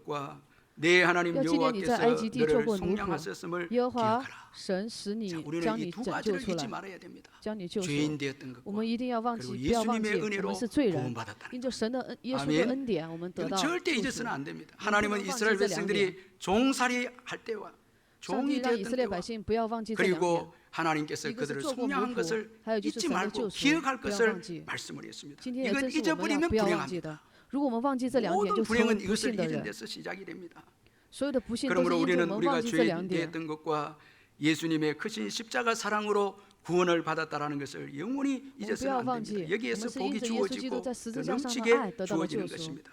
[SPEAKER 1] 것과 내 하나님
[SPEAKER 2] 要纪念你在
[SPEAKER 1] 여호와께서
[SPEAKER 2] 埃及地做
[SPEAKER 1] 너를
[SPEAKER 2] 过奴仆，
[SPEAKER 1] 송량하셨음을
[SPEAKER 2] 耶和华
[SPEAKER 1] 기억하라.
[SPEAKER 2] 神使你
[SPEAKER 1] 자,
[SPEAKER 2] 将
[SPEAKER 1] 우리는
[SPEAKER 2] 你
[SPEAKER 1] 이 두
[SPEAKER 2] 拯救
[SPEAKER 1] 가지를
[SPEAKER 2] 出
[SPEAKER 1] 잊지
[SPEAKER 2] 来，
[SPEAKER 1] 말아야 됩니다.
[SPEAKER 2] 将你救赎。
[SPEAKER 1] 죄인 되었던
[SPEAKER 2] 我
[SPEAKER 1] 것과
[SPEAKER 2] 们一定要忘
[SPEAKER 1] 그리고
[SPEAKER 2] 记，不要忘
[SPEAKER 1] 예수님의
[SPEAKER 2] 记我
[SPEAKER 1] 은혜로
[SPEAKER 2] 们是罪人，
[SPEAKER 1] 구원받았다는
[SPEAKER 2] 因着神的耶稣
[SPEAKER 1] 아멘
[SPEAKER 2] 的恩典，我们得
[SPEAKER 1] 이건
[SPEAKER 2] 到
[SPEAKER 1] 절대
[SPEAKER 2] 祝福。
[SPEAKER 1] 잊어서는 안 됩니다. 하나님은
[SPEAKER 2] 이거는
[SPEAKER 1] 이스라엘
[SPEAKER 2] 방지자
[SPEAKER 1] 백성들이 종살이 할 때와
[SPEAKER 2] 上帝
[SPEAKER 1] 종이
[SPEAKER 2] 让以色
[SPEAKER 1] 되었던
[SPEAKER 2] 列
[SPEAKER 1] 때와
[SPEAKER 2] 百姓不要忘记这两点，
[SPEAKER 1] 그리고 하나님께서
[SPEAKER 2] 一个是
[SPEAKER 1] 그들을
[SPEAKER 2] 做过奴
[SPEAKER 1] 속량한
[SPEAKER 2] 仆，
[SPEAKER 1] 것을
[SPEAKER 2] 还有就是
[SPEAKER 1] 잊지
[SPEAKER 2] 神的
[SPEAKER 1] 말고
[SPEAKER 2] 救赎，
[SPEAKER 1] 기억할
[SPEAKER 2] 不要
[SPEAKER 1] 것을
[SPEAKER 2] 忘记。
[SPEAKER 1] 말씀을 했습니다.
[SPEAKER 2] 今天也
[SPEAKER 1] 이건
[SPEAKER 2] 正是我们要
[SPEAKER 1] 잊어버리면
[SPEAKER 2] 不要忘记
[SPEAKER 1] 불행합니다.
[SPEAKER 2] 的。如果我们忘记这两点，
[SPEAKER 1] 모든
[SPEAKER 2] 就成为
[SPEAKER 1] 불행은
[SPEAKER 2] 不
[SPEAKER 1] 이것을
[SPEAKER 2] 幸的
[SPEAKER 1] 잊은
[SPEAKER 2] 人。
[SPEAKER 1] 데서 시작이 됩니다.
[SPEAKER 2] 所有的不幸都是
[SPEAKER 1] 그러므로
[SPEAKER 2] 因着我
[SPEAKER 1] 우리는
[SPEAKER 2] 们
[SPEAKER 1] 우리가
[SPEAKER 2] 忘记这
[SPEAKER 1] 죄인
[SPEAKER 2] 两点。
[SPEAKER 1] 되었던 것과 예수님의 크신 십자가 사랑으로 구원을 받았다라는 것을 영원히
[SPEAKER 2] 我们不
[SPEAKER 1] 잊어서는
[SPEAKER 2] 要
[SPEAKER 1] 안
[SPEAKER 2] 忘记，
[SPEAKER 1] 됩니다.
[SPEAKER 2] 我
[SPEAKER 1] 여기에서
[SPEAKER 2] 们是因
[SPEAKER 1] 복이
[SPEAKER 2] 着耶稣基督
[SPEAKER 1] 주어지고
[SPEAKER 2] 在十
[SPEAKER 1] 더
[SPEAKER 2] 字架上的
[SPEAKER 1] 넘치게
[SPEAKER 2] 爱得到了救
[SPEAKER 1] 주어지는
[SPEAKER 2] 赎。
[SPEAKER 1] 것입니다.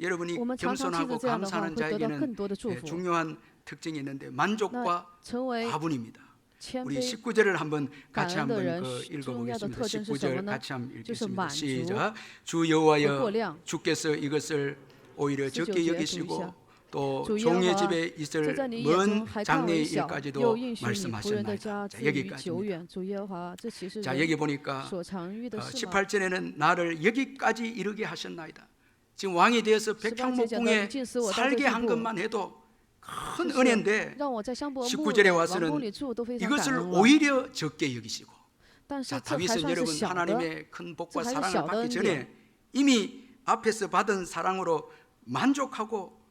[SPEAKER 1] 여러분이
[SPEAKER 2] 我们常常记
[SPEAKER 1] 겸손하고
[SPEAKER 2] 着这样的话，
[SPEAKER 1] 감사하는
[SPEAKER 2] 会得到
[SPEAKER 1] 자에게는
[SPEAKER 2] 更多的祝
[SPEAKER 1] 예,
[SPEAKER 2] 福。
[SPEAKER 1] 중요한 특징이 있는데
[SPEAKER 2] 那
[SPEAKER 1] 만족과
[SPEAKER 2] 成为
[SPEAKER 1] 과분입니다.
[SPEAKER 2] 谦
[SPEAKER 1] 우리
[SPEAKER 2] 卑
[SPEAKER 1] 19절을 한번 같이
[SPEAKER 2] 感恩的
[SPEAKER 1] 한번
[SPEAKER 2] 人
[SPEAKER 1] 그
[SPEAKER 2] 重要的
[SPEAKER 1] 읽어보겠습니다.
[SPEAKER 2] 特征是什么
[SPEAKER 1] 19절
[SPEAKER 2] 呢？
[SPEAKER 1] 같이 한번
[SPEAKER 2] 就是
[SPEAKER 1] 읽겠습니다.
[SPEAKER 2] 满足
[SPEAKER 1] 시작. 주
[SPEAKER 2] 和
[SPEAKER 1] 여호와여
[SPEAKER 2] 过量。
[SPEAKER 1] 주께서 이것을 오히려
[SPEAKER 2] 19
[SPEAKER 1] 적게
[SPEAKER 2] 节读一
[SPEAKER 1] 여기시고
[SPEAKER 2] 下。
[SPEAKER 1] 또
[SPEAKER 2] 주
[SPEAKER 1] 종의
[SPEAKER 2] 여호와
[SPEAKER 1] 집에
[SPEAKER 2] 这
[SPEAKER 1] 있을
[SPEAKER 2] 在你眼
[SPEAKER 1] 먼
[SPEAKER 2] 中还看
[SPEAKER 1] 장래의
[SPEAKER 2] 为小，
[SPEAKER 1] 일까지도
[SPEAKER 2] 又应许你仆人的
[SPEAKER 1] 말씀하셨나이다.
[SPEAKER 2] 家
[SPEAKER 1] 자,
[SPEAKER 2] 至于久
[SPEAKER 1] 여기까지입니다.
[SPEAKER 2] 远。主耶和华，这岂是
[SPEAKER 1] 자,
[SPEAKER 2] 人
[SPEAKER 1] 여기 보니까
[SPEAKER 2] 所常遇的事吗？
[SPEAKER 1] 18절에는 나를 여기까지 이르게 하셨나이다. 지금 왕이 되어서
[SPEAKER 2] 18节讲到
[SPEAKER 1] 백향목궁에
[SPEAKER 2] 你近使我到这
[SPEAKER 1] 살게
[SPEAKER 2] 地
[SPEAKER 1] 한
[SPEAKER 2] 步，
[SPEAKER 1] 것만 해도 큰
[SPEAKER 2] 就是
[SPEAKER 1] 은혜인데
[SPEAKER 2] 让我在香柏木
[SPEAKER 1] 19절에
[SPEAKER 2] 王
[SPEAKER 1] 와서는
[SPEAKER 2] 宫里住都非常感
[SPEAKER 1] 이것을
[SPEAKER 2] 恩了。
[SPEAKER 1] 오히려 적게 여기시고
[SPEAKER 2] 但是
[SPEAKER 1] 자,
[SPEAKER 2] 这还
[SPEAKER 1] 다윗은
[SPEAKER 2] 算是
[SPEAKER 1] 여러분
[SPEAKER 2] 小的，
[SPEAKER 1] 하나님의 큰 복과
[SPEAKER 2] 这还是
[SPEAKER 1] 사랑을
[SPEAKER 2] 小的
[SPEAKER 1] 받기
[SPEAKER 2] 恩
[SPEAKER 1] 전에
[SPEAKER 2] 典。
[SPEAKER 1] 이미 앞에서 받은 사랑으로 만족하고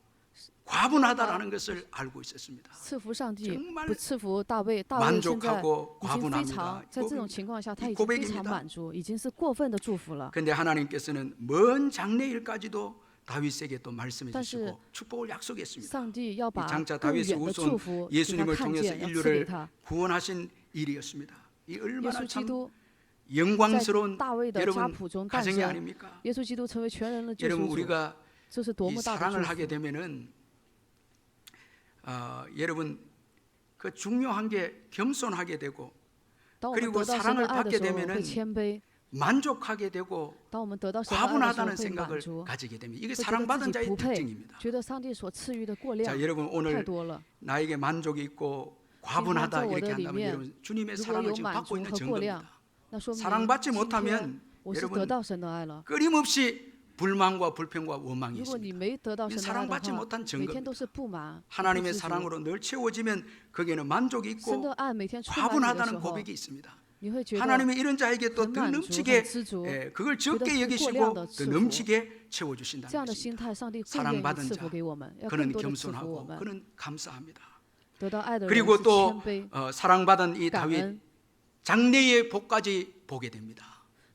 [SPEAKER 1] 과분하다라는 것을 알고 있었습니다.
[SPEAKER 2] 赐福上帝
[SPEAKER 1] 정말
[SPEAKER 2] 不赐福大卫，大卫现在
[SPEAKER 1] 만족하고
[SPEAKER 2] 已经非
[SPEAKER 1] 과분합니다.
[SPEAKER 2] 常在这种情况下，他
[SPEAKER 1] 이
[SPEAKER 2] 已经非常
[SPEAKER 1] 고백입니다.
[SPEAKER 2] 满足，已经是过分的祝福了。
[SPEAKER 1] 그런데 하나님께서는 먼 장래일까지도 다윗에게 또 말씀해
[SPEAKER 2] 但是
[SPEAKER 1] 주시고 축복을 약속했습니다.
[SPEAKER 2] 上帝要把
[SPEAKER 1] 장차
[SPEAKER 2] 更
[SPEAKER 1] 다윗의
[SPEAKER 2] 远的
[SPEAKER 1] 후손
[SPEAKER 2] 祝福给他
[SPEAKER 1] 예수님을
[SPEAKER 2] 看
[SPEAKER 1] 통해서
[SPEAKER 2] 见，要赐给
[SPEAKER 1] 인류를
[SPEAKER 2] 他。
[SPEAKER 1] 구원하신 일이었습니다. 이
[SPEAKER 2] 耶
[SPEAKER 1] 얼마나
[SPEAKER 2] 稣基
[SPEAKER 1] 참
[SPEAKER 2] 督
[SPEAKER 1] 영광스러운
[SPEAKER 2] 大卫的家
[SPEAKER 1] 여러분
[SPEAKER 2] 谱中诞
[SPEAKER 1] 가정이
[SPEAKER 2] 生，
[SPEAKER 1] 아닙니까?
[SPEAKER 2] 耶稣基督成为全人的救
[SPEAKER 1] 여러분
[SPEAKER 2] 赎主，
[SPEAKER 1] 우리가
[SPEAKER 2] 这是多
[SPEAKER 1] 이
[SPEAKER 2] 么大的
[SPEAKER 1] 사랑을
[SPEAKER 2] 祝
[SPEAKER 1] 하게
[SPEAKER 2] 福！
[SPEAKER 1] 되면은 여러분 그 중요한 게 겸손하게 되고
[SPEAKER 2] 当我们
[SPEAKER 1] 그리고
[SPEAKER 2] 得到神
[SPEAKER 1] 사랑을
[SPEAKER 2] 的爱的
[SPEAKER 1] 받게
[SPEAKER 2] 时候，
[SPEAKER 1] 되면은
[SPEAKER 2] 会谦卑；
[SPEAKER 1] 만족하게 되고
[SPEAKER 2] 当我们得到神的爱的时候，
[SPEAKER 1] 과분하다는
[SPEAKER 2] 会满
[SPEAKER 1] 생각을
[SPEAKER 2] 足，
[SPEAKER 1] 가지게 됩니다. 이게
[SPEAKER 2] 会觉得
[SPEAKER 1] 사랑받은
[SPEAKER 2] 自己
[SPEAKER 1] 자의
[SPEAKER 2] 不配，
[SPEAKER 1] 특징입니다.
[SPEAKER 2] 觉得上帝所赐予的过量
[SPEAKER 1] 자, 여러분
[SPEAKER 2] 太
[SPEAKER 1] 오늘
[SPEAKER 2] 多了。
[SPEAKER 1] 나에게 만족이 있고 과분하다
[SPEAKER 2] 지금
[SPEAKER 1] 이렇게
[SPEAKER 2] 저
[SPEAKER 1] 한다면
[SPEAKER 2] 월드
[SPEAKER 1] 여러분 주님의
[SPEAKER 2] 如果
[SPEAKER 1] 사랑을
[SPEAKER 2] 有
[SPEAKER 1] 지금
[SPEAKER 2] 满
[SPEAKER 1] 받고
[SPEAKER 2] 足
[SPEAKER 1] 있는
[SPEAKER 2] 和过量，
[SPEAKER 1] 증거입니다.
[SPEAKER 2] 那说明
[SPEAKER 1] 사랑받지
[SPEAKER 2] 今天
[SPEAKER 1] 못하면
[SPEAKER 2] 我是
[SPEAKER 1] 여러분
[SPEAKER 2] 得到神的爱了。
[SPEAKER 1] 끊임없이 불만과 불평과 원망이
[SPEAKER 2] 如果你
[SPEAKER 1] 있습니다.
[SPEAKER 2] 没得到神的爱的
[SPEAKER 1] 사랑받지
[SPEAKER 2] 话，
[SPEAKER 1] 못한
[SPEAKER 2] 每天都
[SPEAKER 1] 증거입니다.
[SPEAKER 2] 是不满、不
[SPEAKER 1] 하나님의
[SPEAKER 2] 知足。
[SPEAKER 1] 사랑으로 늘 채워지면 거기에는 만족이
[SPEAKER 2] 神
[SPEAKER 1] 있고
[SPEAKER 2] 的爱每天充满你的时
[SPEAKER 1] 과분하다는
[SPEAKER 2] 候，
[SPEAKER 1] 고백이 있습니다.
[SPEAKER 2] 你会觉得
[SPEAKER 1] 하나님의 이런 자에게 또
[SPEAKER 2] 很
[SPEAKER 1] 더
[SPEAKER 2] 满足、
[SPEAKER 1] 넘치게
[SPEAKER 2] 很知足。
[SPEAKER 1] 그걸 적게
[SPEAKER 2] 觉得是
[SPEAKER 1] 여기시고
[SPEAKER 2] 过量的
[SPEAKER 1] 더
[SPEAKER 2] 赐福。
[SPEAKER 1] 넘치게
[SPEAKER 2] 这
[SPEAKER 1] 채워주신다는
[SPEAKER 2] 样的心
[SPEAKER 1] 것입니다.
[SPEAKER 2] 态，上帝更愿意
[SPEAKER 1] 사랑받은
[SPEAKER 2] 赐
[SPEAKER 1] 자
[SPEAKER 2] 福给我们，要
[SPEAKER 1] 그는
[SPEAKER 2] 更多的赐福我
[SPEAKER 1] 겸손하고
[SPEAKER 2] 们。
[SPEAKER 1] 그는 감사합니다.
[SPEAKER 2] 得到爱的人
[SPEAKER 1] 그리고
[SPEAKER 2] 是
[SPEAKER 1] 또
[SPEAKER 2] 谦卑、
[SPEAKER 1] 사랑받은 이
[SPEAKER 2] 感
[SPEAKER 1] 다윗
[SPEAKER 2] 恩。
[SPEAKER 1] 장래의 복까지 보게 됩니다.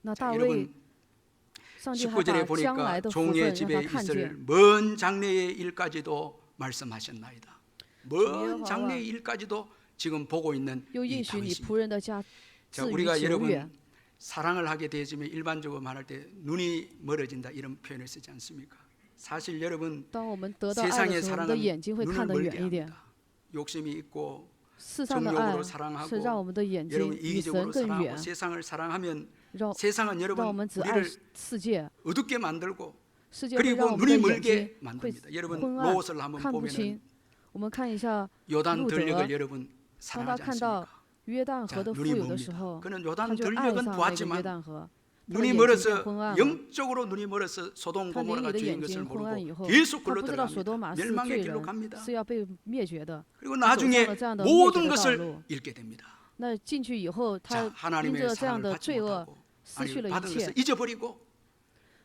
[SPEAKER 2] 那
[SPEAKER 1] 자,
[SPEAKER 2] 大卫，
[SPEAKER 1] 여러분
[SPEAKER 2] 上帝还
[SPEAKER 1] 19절에
[SPEAKER 2] 把将来
[SPEAKER 1] 보니까
[SPEAKER 2] 的福
[SPEAKER 1] 종의
[SPEAKER 2] 分让
[SPEAKER 1] 집에
[SPEAKER 2] 他看
[SPEAKER 1] 있을
[SPEAKER 2] 见。
[SPEAKER 1] 먼 장래의 일까지도 말씀하셨나이다. 먼
[SPEAKER 2] 여호와와
[SPEAKER 1] 장래의 일까지도 지금 보고 있는
[SPEAKER 2] 又
[SPEAKER 1] 이
[SPEAKER 2] 应许你
[SPEAKER 1] 다윗입니다.
[SPEAKER 2] 仆人的家
[SPEAKER 1] 자,
[SPEAKER 2] 至于
[SPEAKER 1] 우리가
[SPEAKER 2] 久
[SPEAKER 1] 여러분
[SPEAKER 2] 远。
[SPEAKER 1] 사랑을 하게 되어지면 일반적으로 말할 때 눈이 멀어진다 이런 표현을 쓰지 않습니까? 사실 여러분
[SPEAKER 2] 当我们得到爱
[SPEAKER 1] 세상의
[SPEAKER 2] 的时候，我们的
[SPEAKER 1] 사랑은
[SPEAKER 2] 眼睛会
[SPEAKER 1] 눈을
[SPEAKER 2] 看得
[SPEAKER 1] 멀게
[SPEAKER 2] 远一点。
[SPEAKER 1] 합니다. 욕심이 있고
[SPEAKER 2] 世上的爱
[SPEAKER 1] 정욕으로 사랑하고
[SPEAKER 2] 是让我们的眼睛
[SPEAKER 1] 여러분
[SPEAKER 2] 离神
[SPEAKER 1] 이기적으로
[SPEAKER 2] 更
[SPEAKER 1] 사랑하고
[SPEAKER 2] 远，
[SPEAKER 1] 세상을 사랑하면
[SPEAKER 2] 让
[SPEAKER 1] 세상은
[SPEAKER 2] 让我
[SPEAKER 1] 여러분
[SPEAKER 2] 们只爱
[SPEAKER 1] 우리를
[SPEAKER 2] 世界，
[SPEAKER 1] 어둡게 만들고
[SPEAKER 2] 世界会让
[SPEAKER 1] 그리고
[SPEAKER 2] 我们的
[SPEAKER 1] 눈이
[SPEAKER 2] 眼睛
[SPEAKER 1] 멀게
[SPEAKER 2] 会
[SPEAKER 1] 만듭니다. 여러분
[SPEAKER 2] 昏暗，
[SPEAKER 1] 로봇을 한번
[SPEAKER 2] 看不
[SPEAKER 1] 보면은
[SPEAKER 2] 清。我们看一下
[SPEAKER 1] 요단
[SPEAKER 2] 路德，
[SPEAKER 1] 들녘을 여러분
[SPEAKER 2] 当他
[SPEAKER 1] 사랑하지
[SPEAKER 2] 看到
[SPEAKER 1] 않습니까?
[SPEAKER 2] 约旦
[SPEAKER 1] 자,
[SPEAKER 2] 河的富
[SPEAKER 1] 눈이
[SPEAKER 2] 有的
[SPEAKER 1] 멉니다.
[SPEAKER 2] 时候，
[SPEAKER 1] 그는
[SPEAKER 2] 他
[SPEAKER 1] 요단
[SPEAKER 2] 就爱
[SPEAKER 1] 들녘은
[SPEAKER 2] 上那个约
[SPEAKER 1] 보았지만
[SPEAKER 2] 旦河。他的
[SPEAKER 1] 눈이
[SPEAKER 2] 眼睛变
[SPEAKER 1] 멀어서
[SPEAKER 2] 昏暗了。
[SPEAKER 1] 영적으로 눈이 멀어서 소돔
[SPEAKER 2] 他离
[SPEAKER 1] 고모라가
[SPEAKER 2] 你的
[SPEAKER 1] 죄인
[SPEAKER 2] 眼
[SPEAKER 1] 것을
[SPEAKER 2] 睛昏暗以
[SPEAKER 1] 모르고
[SPEAKER 2] 后，
[SPEAKER 1] 계속
[SPEAKER 2] 他
[SPEAKER 1] 글로
[SPEAKER 2] 不知道索多
[SPEAKER 1] 들어갑니다.
[SPEAKER 2] 玛是
[SPEAKER 1] 멸망의
[SPEAKER 2] 罪
[SPEAKER 1] 길로
[SPEAKER 2] 人，
[SPEAKER 1] 갑니다.
[SPEAKER 2] 是要被灭绝的。
[SPEAKER 1] 그리고
[SPEAKER 2] 他走上
[SPEAKER 1] 나중에
[SPEAKER 2] 了这样的灭绝
[SPEAKER 1] 모든
[SPEAKER 2] 的道
[SPEAKER 1] 것을
[SPEAKER 2] 路。
[SPEAKER 1] 잃게 됩니다.
[SPEAKER 2] 那进去以后，
[SPEAKER 1] 자,
[SPEAKER 2] 他因
[SPEAKER 1] 하나님의
[SPEAKER 2] 着这样
[SPEAKER 1] 사랑을
[SPEAKER 2] 的
[SPEAKER 1] 받지
[SPEAKER 2] 罪恶
[SPEAKER 1] 못하고
[SPEAKER 2] 失去
[SPEAKER 1] 아니,
[SPEAKER 2] 了一
[SPEAKER 1] 받은
[SPEAKER 2] 切
[SPEAKER 1] 것을 。 잊어버리고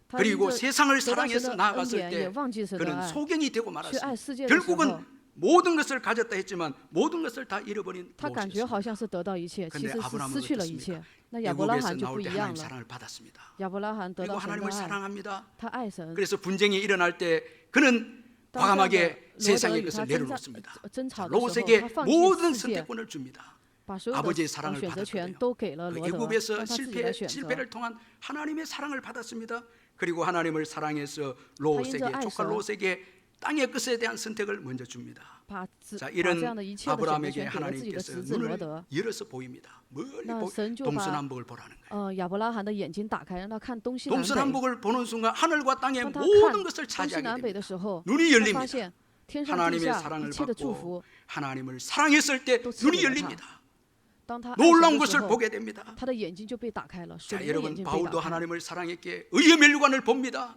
[SPEAKER 2] 他因
[SPEAKER 1] 그리고
[SPEAKER 2] 着
[SPEAKER 1] 세상을
[SPEAKER 2] 得到神
[SPEAKER 1] 사랑해서
[SPEAKER 2] 的恩
[SPEAKER 1] 나아갔을
[SPEAKER 2] 典，也
[SPEAKER 1] 때
[SPEAKER 2] 忘记神的
[SPEAKER 1] 그는
[SPEAKER 2] 爱，
[SPEAKER 1] 소경이 되고
[SPEAKER 2] 去
[SPEAKER 1] 말았습니다.
[SPEAKER 2] 爱世界的时候，
[SPEAKER 1] 결국은 모든 것을 가졌다 했지만 모든 것을 다 잃어버린
[SPEAKER 2] 他感觉
[SPEAKER 1] 모세였습니다.
[SPEAKER 2] 好像是得到一切，其
[SPEAKER 1] 근데
[SPEAKER 2] 实是
[SPEAKER 1] 아브라함은
[SPEAKER 2] 失去了一切。那亚伯拉
[SPEAKER 1] 애굽에서
[SPEAKER 2] 罕就不
[SPEAKER 1] 나올 때
[SPEAKER 2] 一样
[SPEAKER 1] 하나님
[SPEAKER 2] 了，
[SPEAKER 1] 사랑을 받았습니다.
[SPEAKER 2] 亚伯拉罕得
[SPEAKER 1] 그리고
[SPEAKER 2] 到神的
[SPEAKER 1] 하나님을
[SPEAKER 2] 爱，
[SPEAKER 1] 사랑합니다.
[SPEAKER 2] 他爱神。
[SPEAKER 1] 그래서 분쟁이 일어날 때 그는
[SPEAKER 2] 当这样的
[SPEAKER 1] 과감하게
[SPEAKER 2] 罗德
[SPEAKER 1] 세상의
[SPEAKER 2] 与他
[SPEAKER 1] 것을
[SPEAKER 2] 争
[SPEAKER 1] 내려놓습니다.
[SPEAKER 2] 争吵的时候，
[SPEAKER 1] 롯에게
[SPEAKER 2] 他放
[SPEAKER 1] 모든
[SPEAKER 2] 弃世界，
[SPEAKER 1] 선택권을 줍니다.
[SPEAKER 2] 把所有
[SPEAKER 1] 아버지의
[SPEAKER 2] 的
[SPEAKER 1] 사랑을
[SPEAKER 2] 选择权
[SPEAKER 1] 받았거든요.
[SPEAKER 2] 都给了
[SPEAKER 1] 그
[SPEAKER 2] 罗德，
[SPEAKER 1] 애굽에서
[SPEAKER 2] 让他自己来选择。
[SPEAKER 1] 실패를 통한 하나님의 사랑을 받았습니다. 그리고 하나님을 사랑해서
[SPEAKER 2] 他因着
[SPEAKER 1] 롯에게
[SPEAKER 2] 爱
[SPEAKER 1] 조카
[SPEAKER 2] 神，
[SPEAKER 1] 롯에게 땅의 끝에 대한 선택을 먼저 줍니다.
[SPEAKER 2] 把
[SPEAKER 1] 자,
[SPEAKER 2] 这样
[SPEAKER 1] 이런
[SPEAKER 2] 的一切的选择
[SPEAKER 1] 아브라함에게
[SPEAKER 2] 权给了自己的
[SPEAKER 1] 하나님께서
[SPEAKER 2] 侄子罗
[SPEAKER 1] 눈을
[SPEAKER 2] 德。
[SPEAKER 1] 열어서 보입니다. 멀리
[SPEAKER 2] 那神就把
[SPEAKER 1] 동서남북을 보라는 거예요.
[SPEAKER 2] 亚伯拉罕的眼睛打开，让他看东西南北。
[SPEAKER 1] 동서남북을 보는 순간 하늘과 땅의
[SPEAKER 2] 当他
[SPEAKER 1] 모든
[SPEAKER 2] 看
[SPEAKER 1] 것을
[SPEAKER 2] 东西
[SPEAKER 1] 차지하게
[SPEAKER 2] 南北
[SPEAKER 1] 됩니다.
[SPEAKER 2] 的时候，
[SPEAKER 1] 눈이
[SPEAKER 2] 他
[SPEAKER 1] 열립니다.
[SPEAKER 2] 发现天上地
[SPEAKER 1] 하나님의
[SPEAKER 2] 下
[SPEAKER 1] 사랑을
[SPEAKER 2] 一切的祝
[SPEAKER 1] 받고
[SPEAKER 2] 福
[SPEAKER 1] 하나님을 사랑했을 때
[SPEAKER 2] 또
[SPEAKER 1] 눈이
[SPEAKER 2] 赐给了
[SPEAKER 1] 열립니다.
[SPEAKER 2] 当他爱
[SPEAKER 1] 놀라운
[SPEAKER 2] 神的时
[SPEAKER 1] 것을
[SPEAKER 2] 候，
[SPEAKER 1] 보게 됩니다.
[SPEAKER 2] 他的眼睛就被打开了，属
[SPEAKER 1] 자,
[SPEAKER 2] 灵的眼
[SPEAKER 1] 여러분
[SPEAKER 2] 睛被打
[SPEAKER 1] 바울도
[SPEAKER 2] 开。
[SPEAKER 1] 하나님을 사랑했기에 의의 면류관을 봅니다.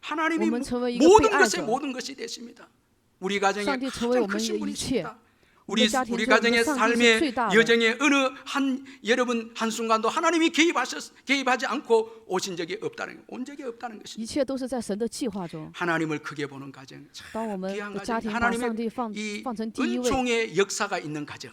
[SPEAKER 1] 하나님이
[SPEAKER 2] 我们成为一个
[SPEAKER 1] 모든
[SPEAKER 2] 被爱
[SPEAKER 1] 것의
[SPEAKER 2] 者。
[SPEAKER 1] 모든 것이 되십니다. 우리 가정에
[SPEAKER 2] 上帝成为
[SPEAKER 1] 가장
[SPEAKER 2] 我们的
[SPEAKER 1] 크신
[SPEAKER 2] 一切。
[SPEAKER 1] 분이십니다.
[SPEAKER 2] 我们的家庭
[SPEAKER 1] 우리
[SPEAKER 2] 是我们的
[SPEAKER 1] 가정의
[SPEAKER 2] 上帝是
[SPEAKER 1] 삶의
[SPEAKER 2] 最大的。
[SPEAKER 1] 여정에 어느 한 여러분 한 순간도 하나님이 개입하지 않고 오신 적이 없다는 온 적이 없다는 것입니다.
[SPEAKER 2] 一切都是在神的计划中。
[SPEAKER 1] 하나님을 크게 보는 가정, 참
[SPEAKER 2] 当我们
[SPEAKER 1] 귀한
[SPEAKER 2] 的家
[SPEAKER 1] 가정,
[SPEAKER 2] 庭把上帝
[SPEAKER 1] 하나님의 이
[SPEAKER 2] 放成第一位，
[SPEAKER 1] 은총의 역사가 있는 가정,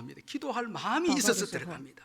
[SPEAKER 1] 기도합니다. 기도할 마음이
[SPEAKER 2] 祷告的
[SPEAKER 1] 있어서
[SPEAKER 2] 时候
[SPEAKER 1] 들어갑니다.